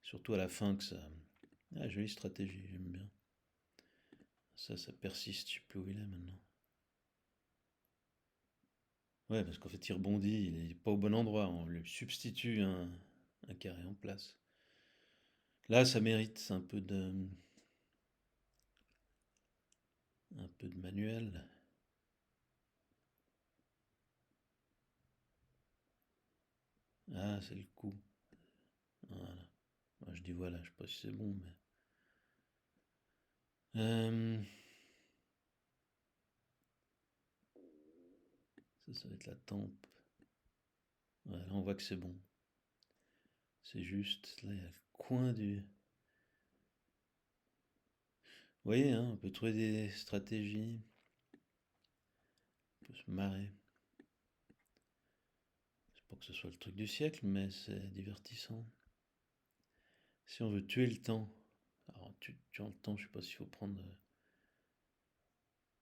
Surtout à la fin que ça. Ah, jolie stratégie, j'aime bien. Ça persiste, je sais plus où il est maintenant. Ouais, parce qu'en fait, il rebondit, il est pas au bon endroit. On lui substitue un carré en place. Là, ça mérite un peu de manuel. Ah, c'est le coup. Voilà. Moi, je dis voilà, je sais pas si c'est bon, mais. Euh, ça va être la tempe. Ouais, là, on voit que c'est bon. C'est juste, là, il y a le coin du. Vous voyez, hein, on peut trouver des stratégies. On peut se marrer. C'est pas que ce soit le truc du siècle, mais c'est divertissant. Si on veut tuer le temps. Alors, tuant le temps, je sais pas s'il faut prendre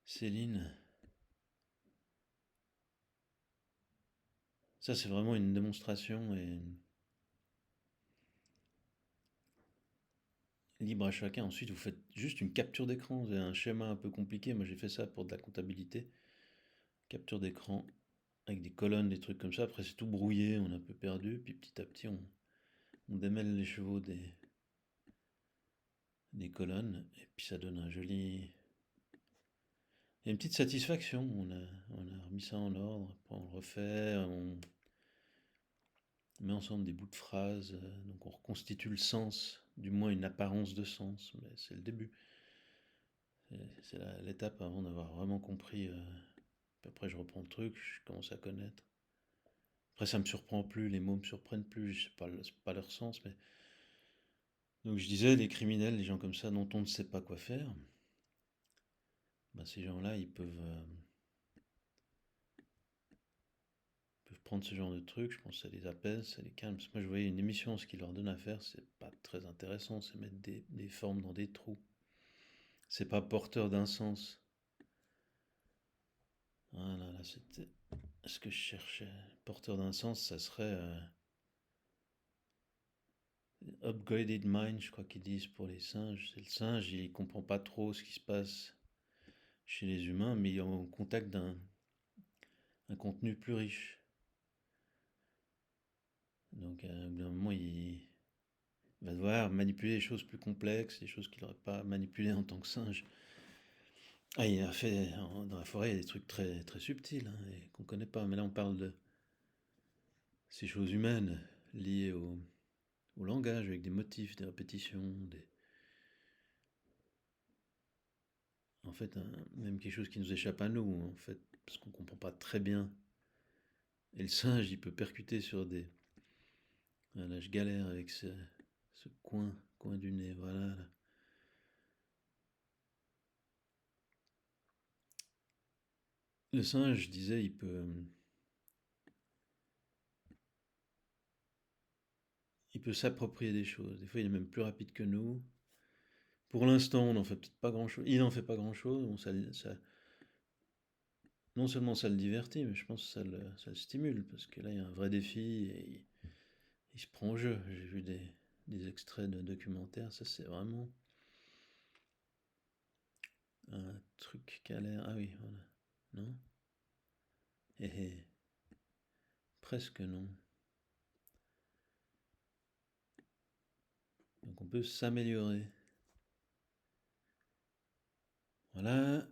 Céline. Ça, c'est vraiment une démonstration et libre à chacun. Ensuite, vous faites juste une capture d'écran. Vous avez un schéma un peu compliqué. Moi, j'ai fait ça pour de la comptabilité. Capture d'écran avec des colonnes, des trucs comme ça. Après, c'est tout brouillé, on est un peu perdu. Puis petit à petit, on démêle les chevaux des colonnes. Et puis ça donne un joli. Il y a une petite satisfaction. On a remis ça en ordre. Après, on le refait. On met ensemble des bouts de phrases. Donc, on reconstitue le sens. Du moins, une apparence de sens. Mais c'est le début. C'est l'étape avant d'avoir vraiment compris. Puis après, je reprends le truc. Je commence à connaître. Après, ça me surprend plus. Les mots me surprennent plus. Je sais pas, c'est pas leur sens. Mais donc je disais, les criminels, les gens comme ça dont on ne sait pas quoi faire, bah, ces gens-là, ils peuvent prendre ce genre de trucs. Je pense que ça les apaise, ça les calme. Parce que moi, je voyais une émission, ce qu'ils leur donnent à faire, c'est pas très intéressant. C'est mettre des formes dans des trous. C'est pas porteur d'un sens. Voilà, là, c'était ce que je cherchais. Porteur d'un sens, ça serait upgraded mind, je crois qu'ils disent pour les singes. C'est le singe, il comprend pas trop ce qui se passe chez les humains, mais il est en contact d'un contenu plus riche. Donc, à un moment, il va devoir manipuler des choses plus complexes, des choses qu'il n'aurait pas manipulées en tant que singe. Ah, il a fait dans la forêt il y a des trucs très, très subtils hein, et qu'on ne connaît pas. Mais là, on parle de ces choses humaines liées au langage, avec des motifs, des répétitions, en fait, même quelque chose qui nous échappe à nous, en fait, parce qu'on ne comprend pas très bien. Et le singe, il peut percuter sur des. Voilà, je galère avec ce coin du nez, voilà. Là. Le singe, je disais, il peut s'approprier des choses. Des fois, il est même plus rapide que nous. Pour l'instant, on n'en fait peut-être pas grand-chose. Il n'en fait pas grand-chose. Bon, non seulement ça le divertit, mais je pense que ça le stimule, parce que là, il y a un vrai défi et il se prend au jeu. J'ai vu des extraits de documentaires, ça c'est vraiment un truc qui a l'air... Ah oui, voilà. Non? Eh eh, presque non. Donc on peut s'améliorer. Voilà.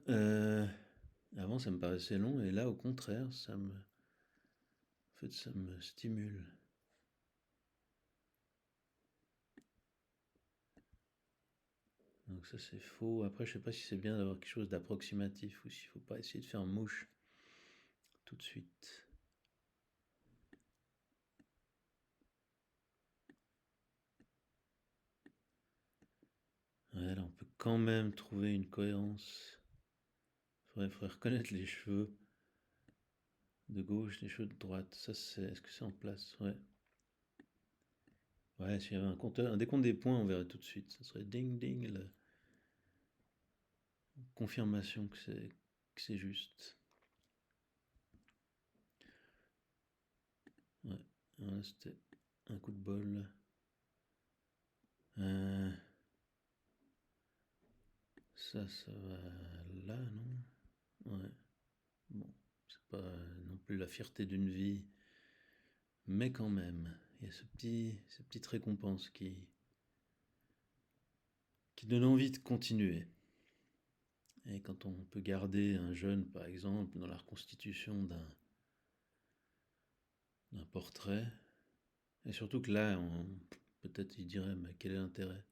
Avant, ça me paraissait long, et là, au contraire, en fait, ça me stimule. Donc ça, c'est faux. Après, je sais pas si c'est bien d'avoir quelque chose d'approximatif ou s'il faut pas essayer de faire mouche tout de suite. Ouais, là, on peut quand même trouver une cohérence. Faudrait reconnaître les cheveux de gauche, les cheveux de droite. Ça, c'est... Est-ce que c'est en place? Ouais. Ouais, s'il y avait un compteur, un décompte des points, on verrait tout de suite. Ça serait ding ding, la confirmation que c'est juste. Ouais, voilà, c'était un coup de bol. Euh, ça va là, non? Ouais. Bon, c'est pas non plus la fierté d'une vie, mais quand même, il y a cette petite récompense qui donne envie de continuer. Et quand on peut garder un jeune, par exemple, dans la reconstitution d'un portrait, et surtout que là, peut-être il dirait, mais quel est l'intérêt?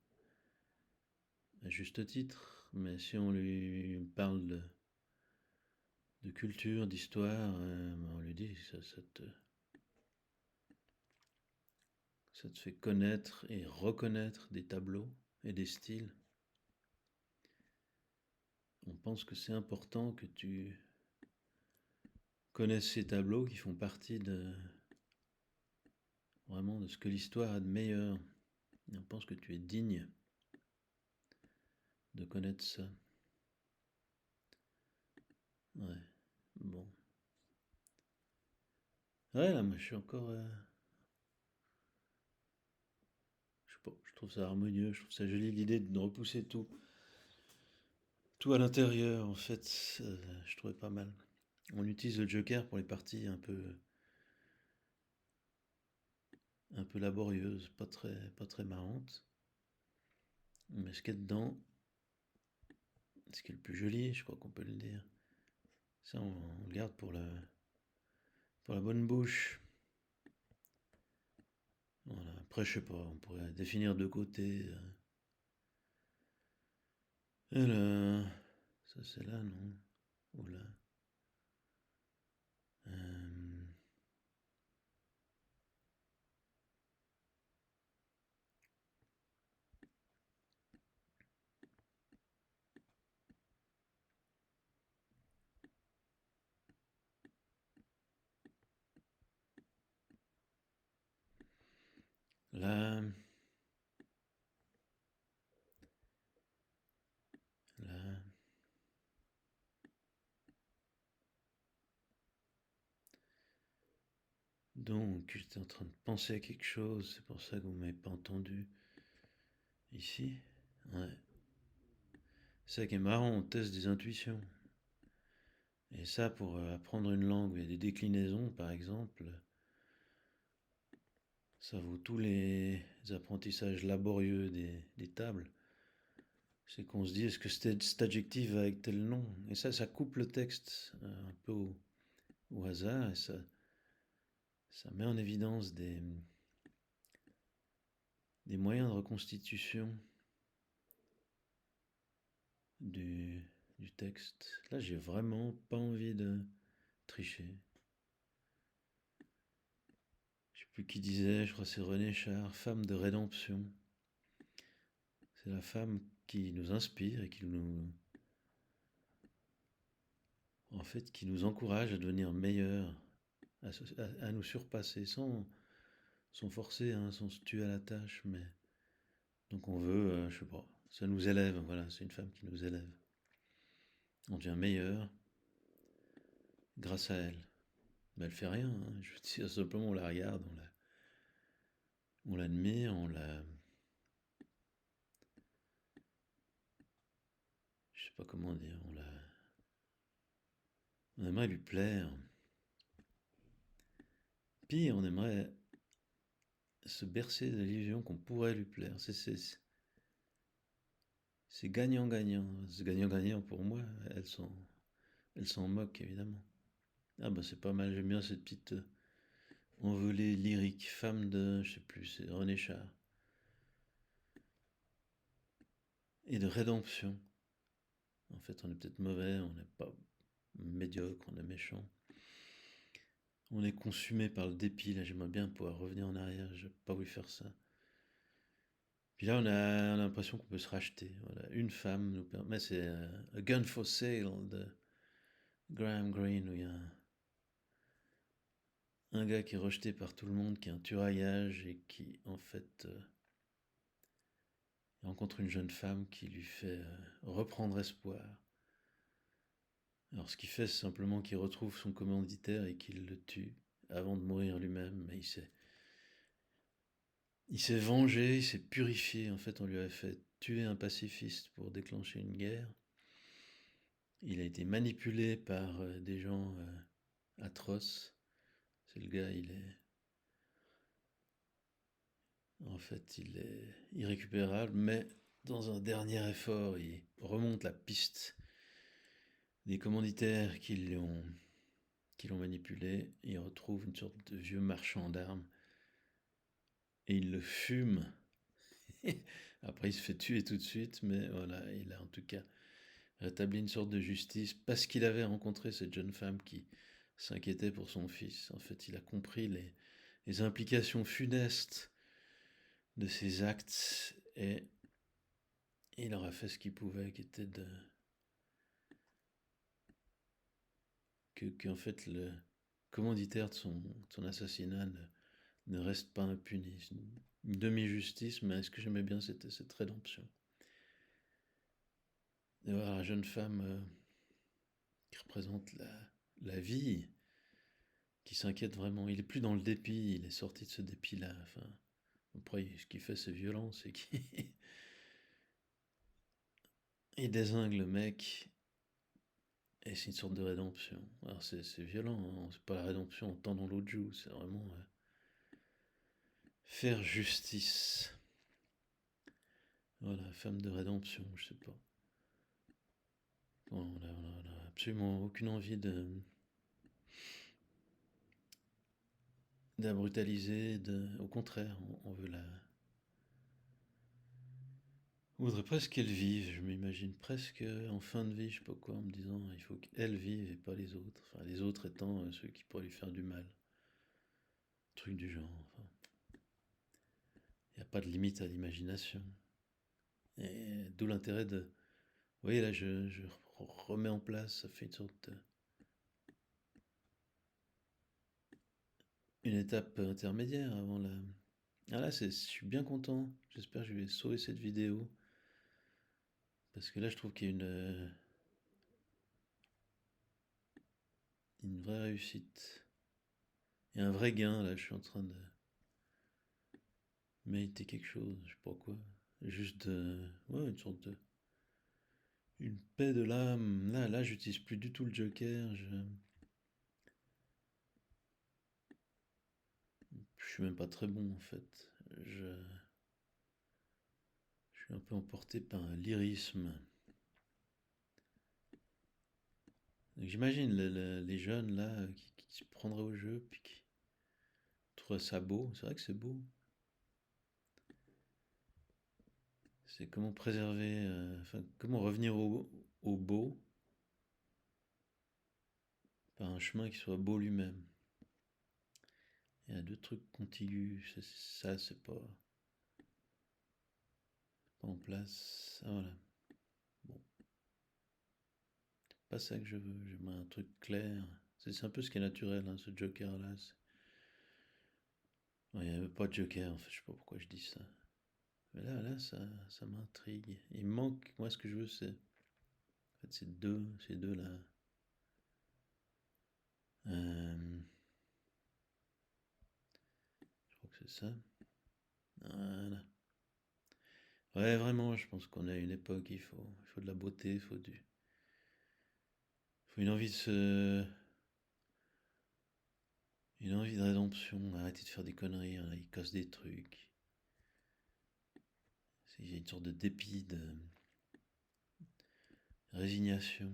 À juste titre, mais si on lui parle de culture, d'histoire, on lui dit ça te fait connaître et reconnaître des tableaux et des styles. On pense que c'est important que tu connaisses ces tableaux qui font partie vraiment de ce que l'histoire a de meilleur. Et on pense que tu es digne de connaître ça. Ouais, bon. Ouais, là, moi, je suis encore... je sais pas, je trouve ça harmonieux, je trouve ça joli l'idée de repousser tout à l'intérieur, en fait. Je trouvais pas mal. On utilise le Joker pour les parties un peu laborieuses, pas très marrantes. Mais ce qu'il y a dedans, ce qui est le plus joli, je crois qu'on peut le dire, ça, on le garde pour la bonne bouche. Voilà. Après, je sais pas, on pourrait définir de côté. Et là, ça c'est là, non? Ou là. Euh, là, là. Donc, j'étais en train de penser à quelque chose, c'est pour ça que vous m'avez pas entendu. Ici? Ouais. C'est ça qui est marrant, on teste des intuitions. Et ça, pour apprendre une langue, il y a des déclinaisons, par exemple, ça vaut tous les apprentissages laborieux des tables. C'est qu'on se dit, est-ce que cet adjectif va avec tel nom? Et ça coupe le texte un peu au hasard, et ça met en évidence des moyens de reconstitution du, du texte. Là, j'ai vraiment pas envie de tricher. Je sais plus qui disait, je crois que c'est René Char, femme de rédemption. C'est la femme qui nous inspire et en fait, qui nous encourage à devenir meilleurs, à nous surpasser sans forcer, hein, sans se tuer à la tâche. Mais donc on veut, je sais pas. Ça nous élève, voilà, c'est une femme qui nous élève. On devient meilleur grâce à elle. Mais elle fait rien, hein. Je veux dire, simplement on la regarde, on l'admire, je sais pas comment dire, on aimerait lui plaire. Pire, on aimerait se bercer de l'illusion qu'on pourrait lui plaire. C'est gagnant-gagnant. C'est gagnant-gagnant pour moi. Elle s'en moque, évidemment. Ah bah c'est pas mal, j'aime bien cette petite envolée lyrique. Femme de, je sais plus, c'est René Char. Et de rédemption. En fait, on est peut-être mauvais, on n'est pas médiocre, on est méchant. On est consumé par le dépit, là j'aimerais bien pouvoir revenir en arrière, j'ai pas voulu faire ça. Puis là on a l'impression qu'on peut se racheter. Voilà. Une femme nous permet, c'est A Gun for Sale de Graham Greene, où il y a un gars qui est rejeté par tout le monde, qui est un tueur et qui en fait rencontre une jeune femme qui lui fait reprendre espoir. Alors ce qu'il fait, c'est simplement qu'il retrouve son commanditaire et qu'il le tue avant de mourir lui-même. Mais il s'est vengé, il s'est purifié. En fait, on lui a fait tuer un pacifiste pour déclencher une guerre. Il a été manipulé par des gens atroces. C'est le gars, il est irrécupérable, mais dans un dernier effort, il remonte la piste des commanditaires qui l'ont manipulé. Et il retrouve une sorte de vieux marchand d'armes et il le fume. Après, il se fait tuer tout de suite, mais voilà, il a en tout cas rétabli une sorte de justice parce qu'il avait rencontré cette jeune femme qui s'inquiétait pour son fils. En fait, il a compris les implications funestes de ses actes et il aura fait ce qu'il pouvait, qui était que en fait le commanditaire de son assassinat ne reste pas impuni. C'est une demi-justice, mais ce que j'aimais bien, c'était cette rédemption. De voir la jeune femme qui représente la vie, qui s'inquiète vraiment. Il est plus dans le dépit, il est sorti de ce dépit-là. Enfin, après, ce qu'il fait, c'est violent, c'est qu'il il dézingue le mec, et c'est une sorte de rédemption. Alors c'est violent, hein. C'est pas la rédemption en tendant l'autre joue, c'est vraiment faire justice. Voilà, femme de rédemption, je sais pas. On a absolument aucune envie de la brutaliser, au contraire, on veut on voudrait presque qu'elle vive, je m'imagine presque en fin de vie, je sais pas quoi, en me disant il faut qu'elle vive et pas les autres. Enfin, les autres étant ceux qui pourraient lui faire du mal. Truc du genre. Enfin, il n'y a pas de limite à l'imagination. Et d'où l'intérêt de. Vous voyez, là, je remets en place, ça fait une sorte une étape intermédiaire avant la. Ah là, je suis bien content. J'espère que je vais sauver cette vidéo. Parce que là, je trouve qu'il y a une vraie réussite. Il y a un vrai gain, là, je suis en train de mériter quelque chose, je sais pas quoi. Juste ouais, une sorte de. Une paix de l'âme. Là, j'utilise plus du tout le Joker. Je suis même pas très bon, en fait. Je, je suis un peu emporté par un lyrisme. Donc, j'imagine les jeunes, là, qui se prendraient au jeu, puis qui trouveraient ça beau. C'est vrai que c'est beau. C'est comment préserver, enfin, comment revenir au beau par un chemin qui soit beau lui-même. Il y a deux trucs contigus, ça c'est pas en place. Ah voilà, bon, pas ça que je veux, j'aimerais un truc clair. C'est un peu ce qui est naturel, hein, ce Joker-là. Ouais, il n'y avait pas de Joker, en fait, je sais pas pourquoi je dis ça. Mais là, ça m'intrigue. Il me manque, moi, ce que je veux, c'est. En fait, ces deux là. Je crois que c'est ça. Voilà. Ouais, vraiment, je pense qu'on est à une époque, il faut de la beauté, il faut une envie de rédemption, arrêter de faire des conneries, hein, là, ils cassent des trucs. Il y a une sorte de dépit, de résignation,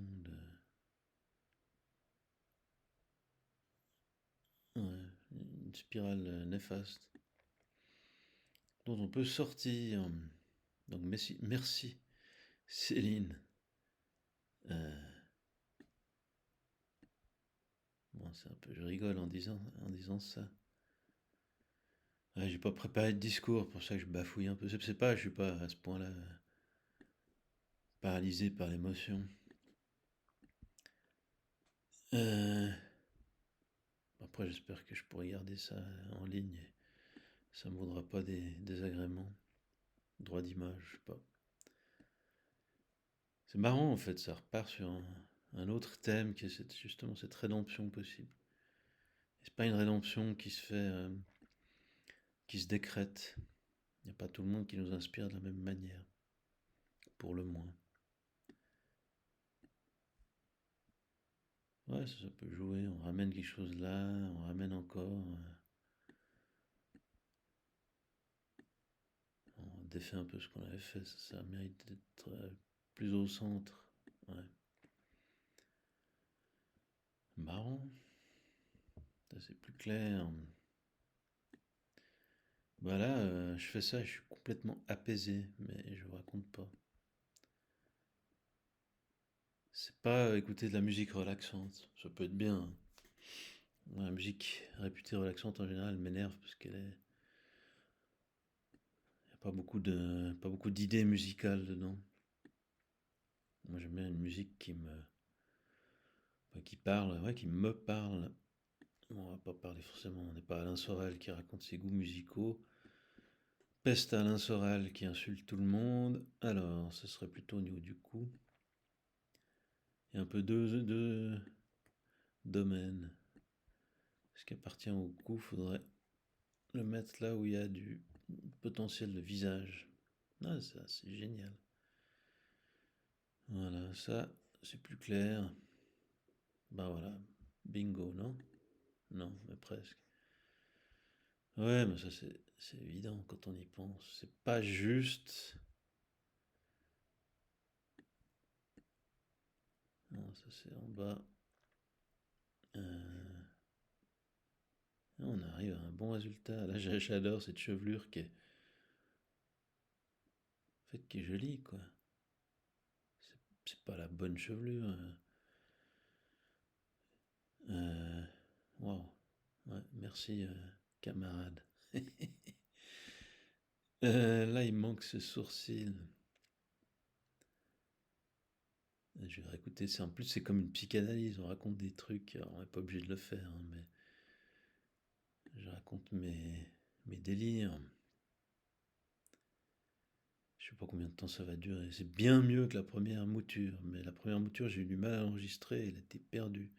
ouais, une spirale néfaste dont on peut sortir. Donc merci Céline. Euh, bon, c'est un peu, je rigole en disant ça. Ouais, j'ai pas préparé de discours, pour ça que je bafouille un peu. C'est pas, je suis pas à ce point-là paralysé par l'émotion. Euh, Après, j'espère que je pourrai garder ça en ligne et ça me vaudra pas des désagréments. Droit d'image, je sais pas. C'est marrant en fait, ça repart sur un autre thème qui est justement cette rédemption possible. Et c'est pas une rédemption qui se décrète. Il n'y a pas tout le monde qui nous inspire de la même manière, pour le moins. Ouais, ça peut jouer, on ramène quelque chose là, on ramène encore, on défait un peu ce qu'on avait fait, ça mérite d'être plus au centre. Ouais. Marrant, ça c'est plus clair. Bah là, je fais ça, je suis complètement apaisé, mais je vous raconte pas. C'est pas écouter de la musique relaxante, ça peut être bien, hein. La musique réputée relaxante en général m'énerve parce qu'elle est, y a pas beaucoup d'idées musicales dedans. Moi j'aime bien une musique qui parle, ouais, qui me parle. Bon, on va pas parler forcément, on n'est pas Alain Soral qui raconte ses goûts musicaux. Peste à Alain Soral qui insulte tout le monde. Alors, ce serait plutôt au niveau du coup. Il y a un peu deux domaines. Ce qui appartient au cou, faudrait le mettre là où il y a du potentiel de visage. Ah, ça, c'est génial. Voilà, ça, c'est plus clair. Bah voilà, bingo, non? Non, mais presque. Ouais, mais ça, c'est évident quand on y pense. C'est pas juste. Non, ça, c'est en bas. Euh, On arrive à un bon résultat. Là, j'adore cette chevelure en fait, qui est jolie, quoi. C'est pas la bonne chevelure. Euh, Waouh. Ouais, merci, camarade. Là, il manque ce sourcil. Je vais réécouter. En plus, c'est comme une psychanalyse. On raconte des trucs. Alors, on n'est pas obligé de le faire, hein, mais je raconte mes délires. Je sais pas combien de temps ça va durer. C'est bien mieux que la première mouture. Mais la première mouture, j'ai eu du mal à enregistrer. Elle était perdue.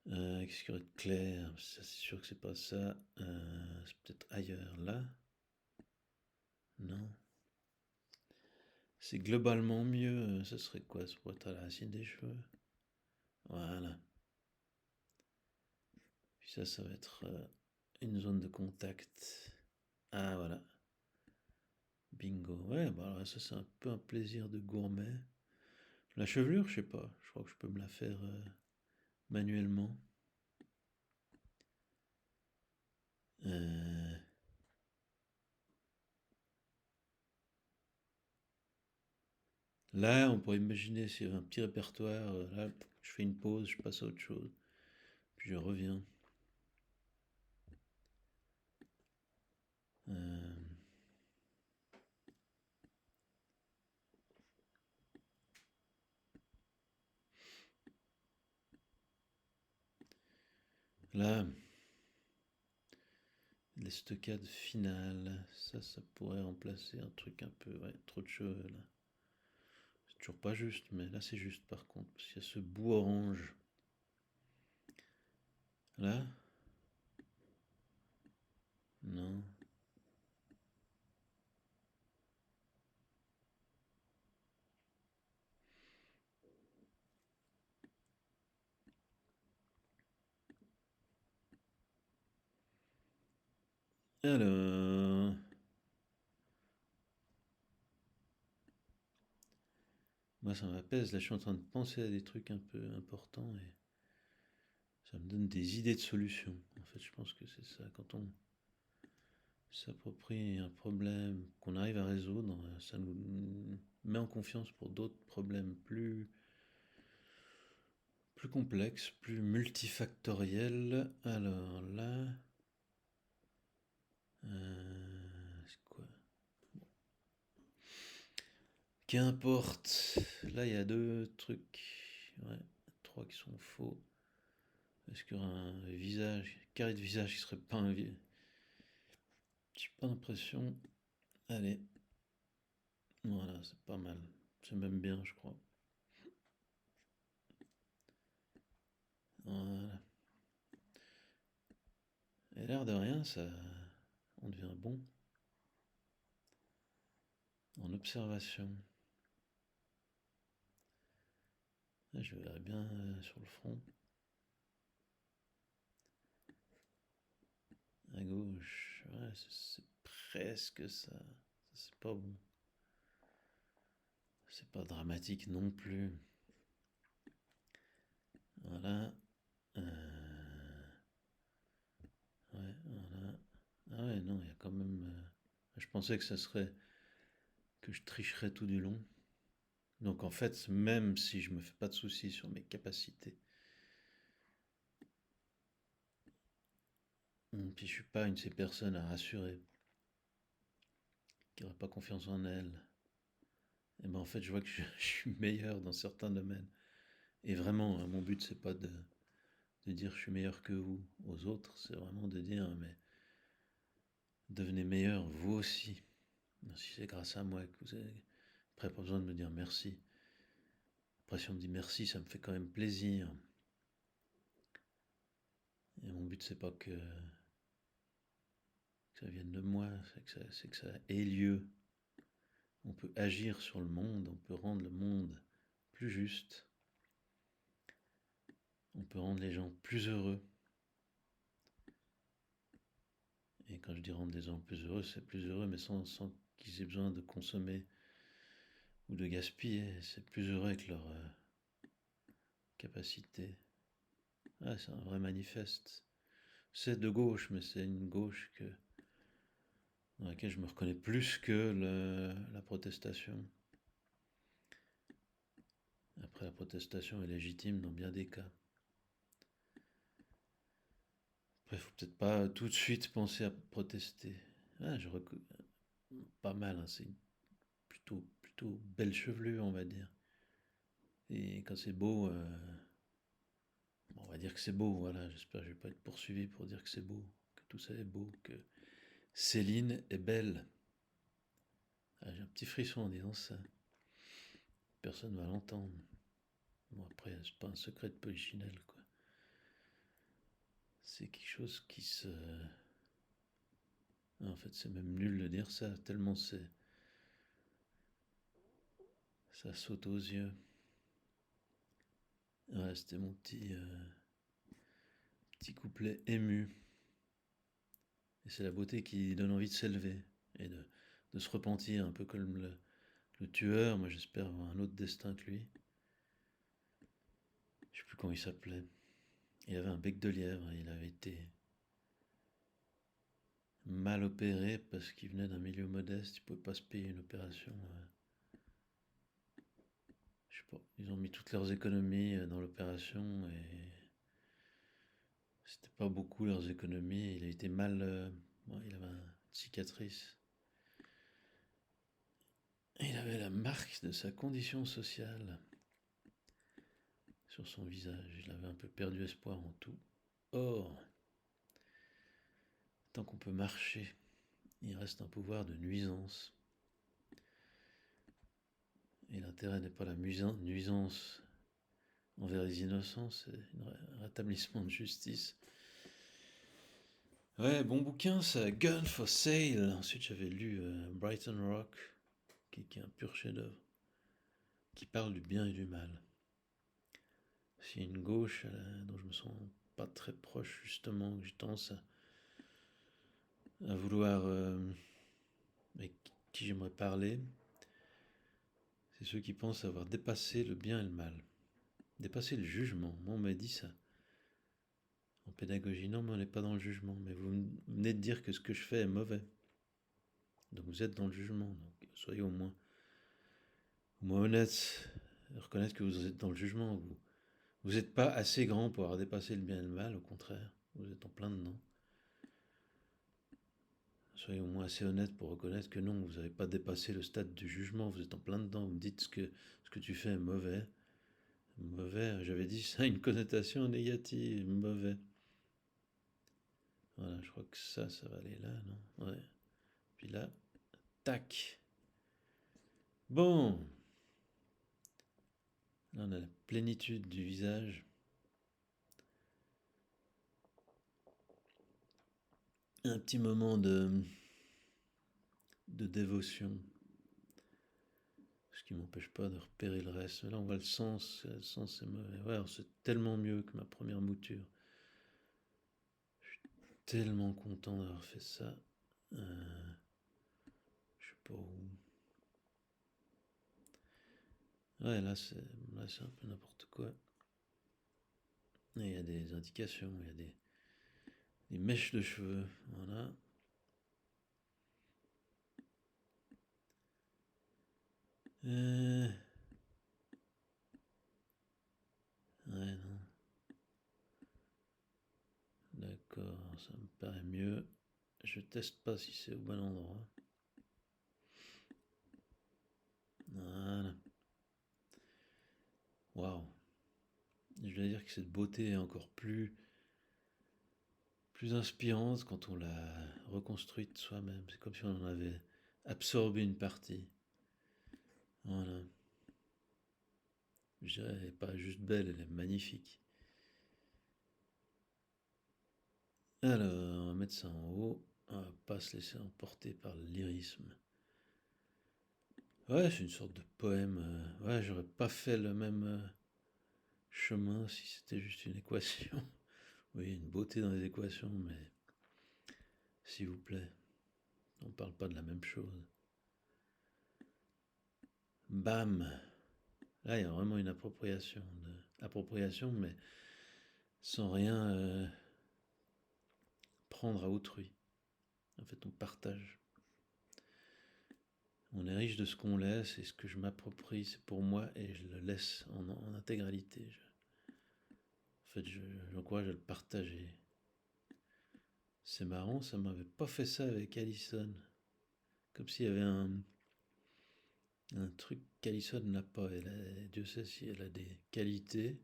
Qu'est-ce qu'il y aurait de clair? Ça, c'est sûr que c'est pas ça. C'est peut-être ailleurs. Là? Non. C'est globalement mieux. Ce serait quoi? Ça pourrait être à la racine des cheveux. Voilà. Puis ça va être une zone de contact. Ah, voilà. Bingo. Ouais, bah alors ça, c'est un peu un plaisir de gourmet. La chevelure, je sais pas. Je crois que je peux me la faire manuellement. Euh, Là, on pourrait imaginer s'il y avait un petit répertoire. Là, je fais une pause, je passe à autre chose. Puis je reviens. Euh, Là, les stockades finales. Ça pourrait remplacer un truc un peu... Ouais, trop de cheveux là. C'est toujours pas juste, mais là c'est juste par contre. Parce qu'il y a ce bout orange. Là? Non. Alors... Moi ça m'apaise, là je suis en train de penser à des trucs un peu importants et ça me donne des idées de solutions. En fait je pense que c'est ça, quand on s'approprie un problème qu'on arrive à résoudre, ça nous met en confiance pour d'autres problèmes plus complexes, plus multifactoriels. Alors là, c'est quoi? Qu'importe. Là, il y a deux trucs. Ouais, trois qui sont faux. Est-ce qu'il y aura un visage, carré de visage qui serait pas un J'ai pas l'impression. Allez, voilà, c'est pas mal. C'est même bien, je crois. Voilà. Et l'air de rien, ça, on devient bon en observation. Là, je verrais bien sur le front. À gauche, ouais, c'est presque ça. C'est pas bon. C'est pas dramatique non plus. Voilà. Ouais, voilà. Ah ouais, non, il y a quand même. Je pensais que ça serait. Que je tricherais tout du long. Donc en fait, même si je me fais pas de soucis sur mes capacités, puis je suis pas une de ces personnes à rassurer, qui n'auraient pas confiance en elles, et ben en fait, je vois que je suis meilleur dans certains domaines. Et vraiment, hein, mon but, c'est pas de dire je suis meilleur que vous aux autres, c'est vraiment de dire mais devenez meilleur vous aussi. Si c'est grâce à moi que vous avez. Après, pas besoin de me dire merci. Après, si on me dit merci, ça me fait quand même plaisir. Et mon but, c'est pas que ça vienne de moi, c'est que ça ait lieu. On peut agir sur le monde, on peut rendre le monde plus juste, on peut rendre les gens plus heureux. Et quand je dis rendre les gens plus heureux, c'est plus heureux, mais sans qu'ils aient besoin de consommer ou de gaspiller. C'est plus heureux avec leur capacité. Ah, c'est un vrai manifeste. C'est de gauche, mais c'est une gauche dans laquelle je me reconnais plus que la protestation. Après, la protestation est légitime dans bien des cas. Après, il faut peut-être pas tout de suite penser à protester. Ah, pas mal, hein, c'est plutôt belle chevelure, on va dire. Et quand c'est beau, on va dire que c'est beau, voilà. J'espère que je vais pas être poursuivi pour dire que c'est beau, que tout ça est beau, que Céline est belle. Ah, j'ai un petit frisson en disant ça. Personne ne va l'entendre. Bon, après, c'est pas un secret de polichinelle, quoi. C'est quelque chose qui se. En fait, c'est même nul de dire ça, tellement c'est. Ça saute aux yeux. Ouais, c'était mon petit couplet ému. Et c'est la beauté qui donne envie de s'élever et de se repentir, un peu comme le tueur. Moi, j'espère avoir un autre destin que lui. Je sais plus comment il s'appelait. Il avait un bec de lièvre et il avait été mal opéré parce qu'il venait d'un milieu modeste. Il pouvait pas se payer une opération. Je sais pas. Ils ont mis toutes leurs économies dans l'opération et c'était pas beaucoup leurs économies. Il a été mal. Il avait une cicatrice. Il avait la marque de sa condition sociale sur son visage. Il avait un peu perdu espoir en tout. Or, tant qu'on peut marcher, il reste un pouvoir de nuisance. Et l'intérêt n'est pas la nuisance envers les innocents, c'est un rétablissement de justice. Ouais, bon bouquin ça, Gun for Sale. Ensuite j'avais lu Brighton Rock, qui est un pur chef-d'œuvre, qui parle du bien et du mal. C'est une gauche dont je me sens pas très proche, justement, que j'ai tendance à vouloir, avec qui j'aimerais parler, c'est ceux qui pensent avoir dépassé le bien et le mal, dépassé le jugement. Moi on m'a dit ça en pédagogie, non mais on n'est pas dans le jugement, mais vous venez de dire que ce que je fais est mauvais, donc vous êtes dans le jugement, donc soyez au moins honnête, reconnaître que vous êtes dans le jugement. Vous n'êtes pas assez grand pour avoir dépassé le bien et le mal, au contraire, vous êtes en plein dedans. Soyez au moins assez honnête pour reconnaître que non, vous n'avez pas dépassé le stade du jugement, vous êtes en plein dedans, vous me dites ce que tu fais est mauvais. Mauvais, j'avais dit ça a une connotation négative, mauvais. Voilà, je crois que ça va aller là, non? Ouais. Puis là, tac. Bon. Là, on a la plénitude du visage. Un petit moment de dévotion. Ce qui m'empêche pas de repérer le reste. Mais là, on voit le sens c'est mauvais. Ouais, c'est tellement mieux que ma première mouture. Je suis tellement content d'avoir fait ça. Je sais pas où. Ouais, là, c'est un peu n'importe quoi. Et il y a des indications, il y a des mèches de cheveux. Voilà. Ouais, non. D'accord, ça me paraît mieux. Je teste pas si c'est au bon endroit. Voilà. Waouh. Je dois dire que cette beauté est encore plus inspirante quand on l'a reconstruite soi-même. C'est comme si on en avait absorbé une partie. Voilà. Je dirais, elle n'est pas juste belle, elle est magnifique. Alors, on va mettre ça en haut. On va pas se laisser emporter par le lyrisme. Ouais, c'est une sorte de poème. Ouais, j'aurais pas fait le même chemin si c'était juste une équation. Oui, une beauté dans les équations, mais s'il vous plaît, on parle pas de la même chose. Bam! Là, il y a vraiment une appropriation, mais sans rien prendre à autrui. En fait, on partage. On est riche de ce qu'on laisse, et ce que je m'approprie, c'est pour moi, et je le laisse en intégralité. En fait, j'encourage à le partager. C'est marrant, ça m'avait pas fait ça avec Allison. Comme s'il y avait un truc qu'Allison n'a pas. Dieu sait si elle a des qualités.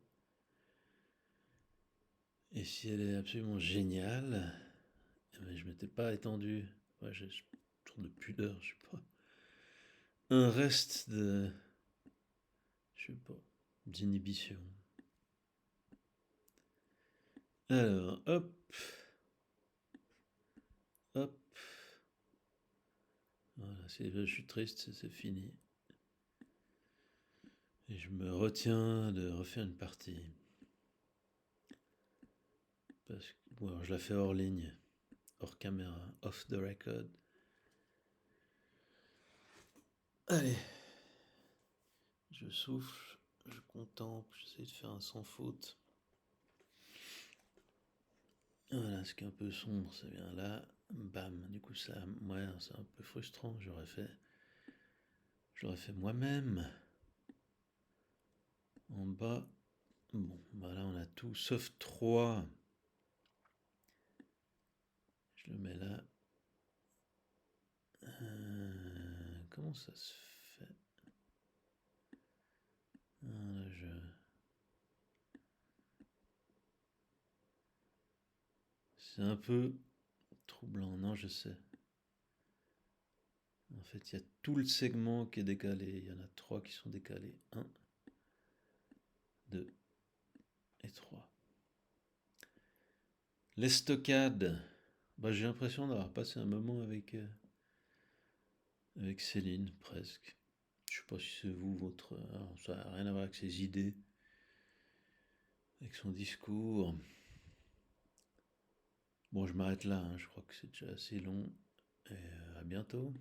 Et si elle est absolument géniale, je m'étais pas étendu. Ouais, j'ai une de pudeur, je sais pas. Un reste de, je sais pas, d'inhibition. Alors, hop, hop. Voilà, si je suis triste, c'est fini. Et je me retiens de refaire une partie. Parce que, bon, alors je la fais hors ligne, hors caméra, off the record. Allez, je souffle, je contemple, j'essaie de faire un sans faute. Voilà, ce qui est un peu sombre, ça vient là, bam. Du coup, ça, ouais, c'est un peu frustrant. J'aurais fait moi-même. En bas, bon, bah là on a tout sauf 3. Je le mets là. Comment ça se fait? Voilà, c'est un peu Troublant, non, je sais. En fait, il y a tout le segment qui est décalé. Il y en a 3 qui sont décalés. 1, 2 et 3. Les stockades. Bah, j'ai l'impression d'avoir passé un moment avec Céline, presque. Je sais pas si c'est vous, votre... alors, ça n'a rien à voir avec ses idées, avec son discours. Bon, je m'arrête là, hein, je crois que c'est déjà assez long. Et à bientôt.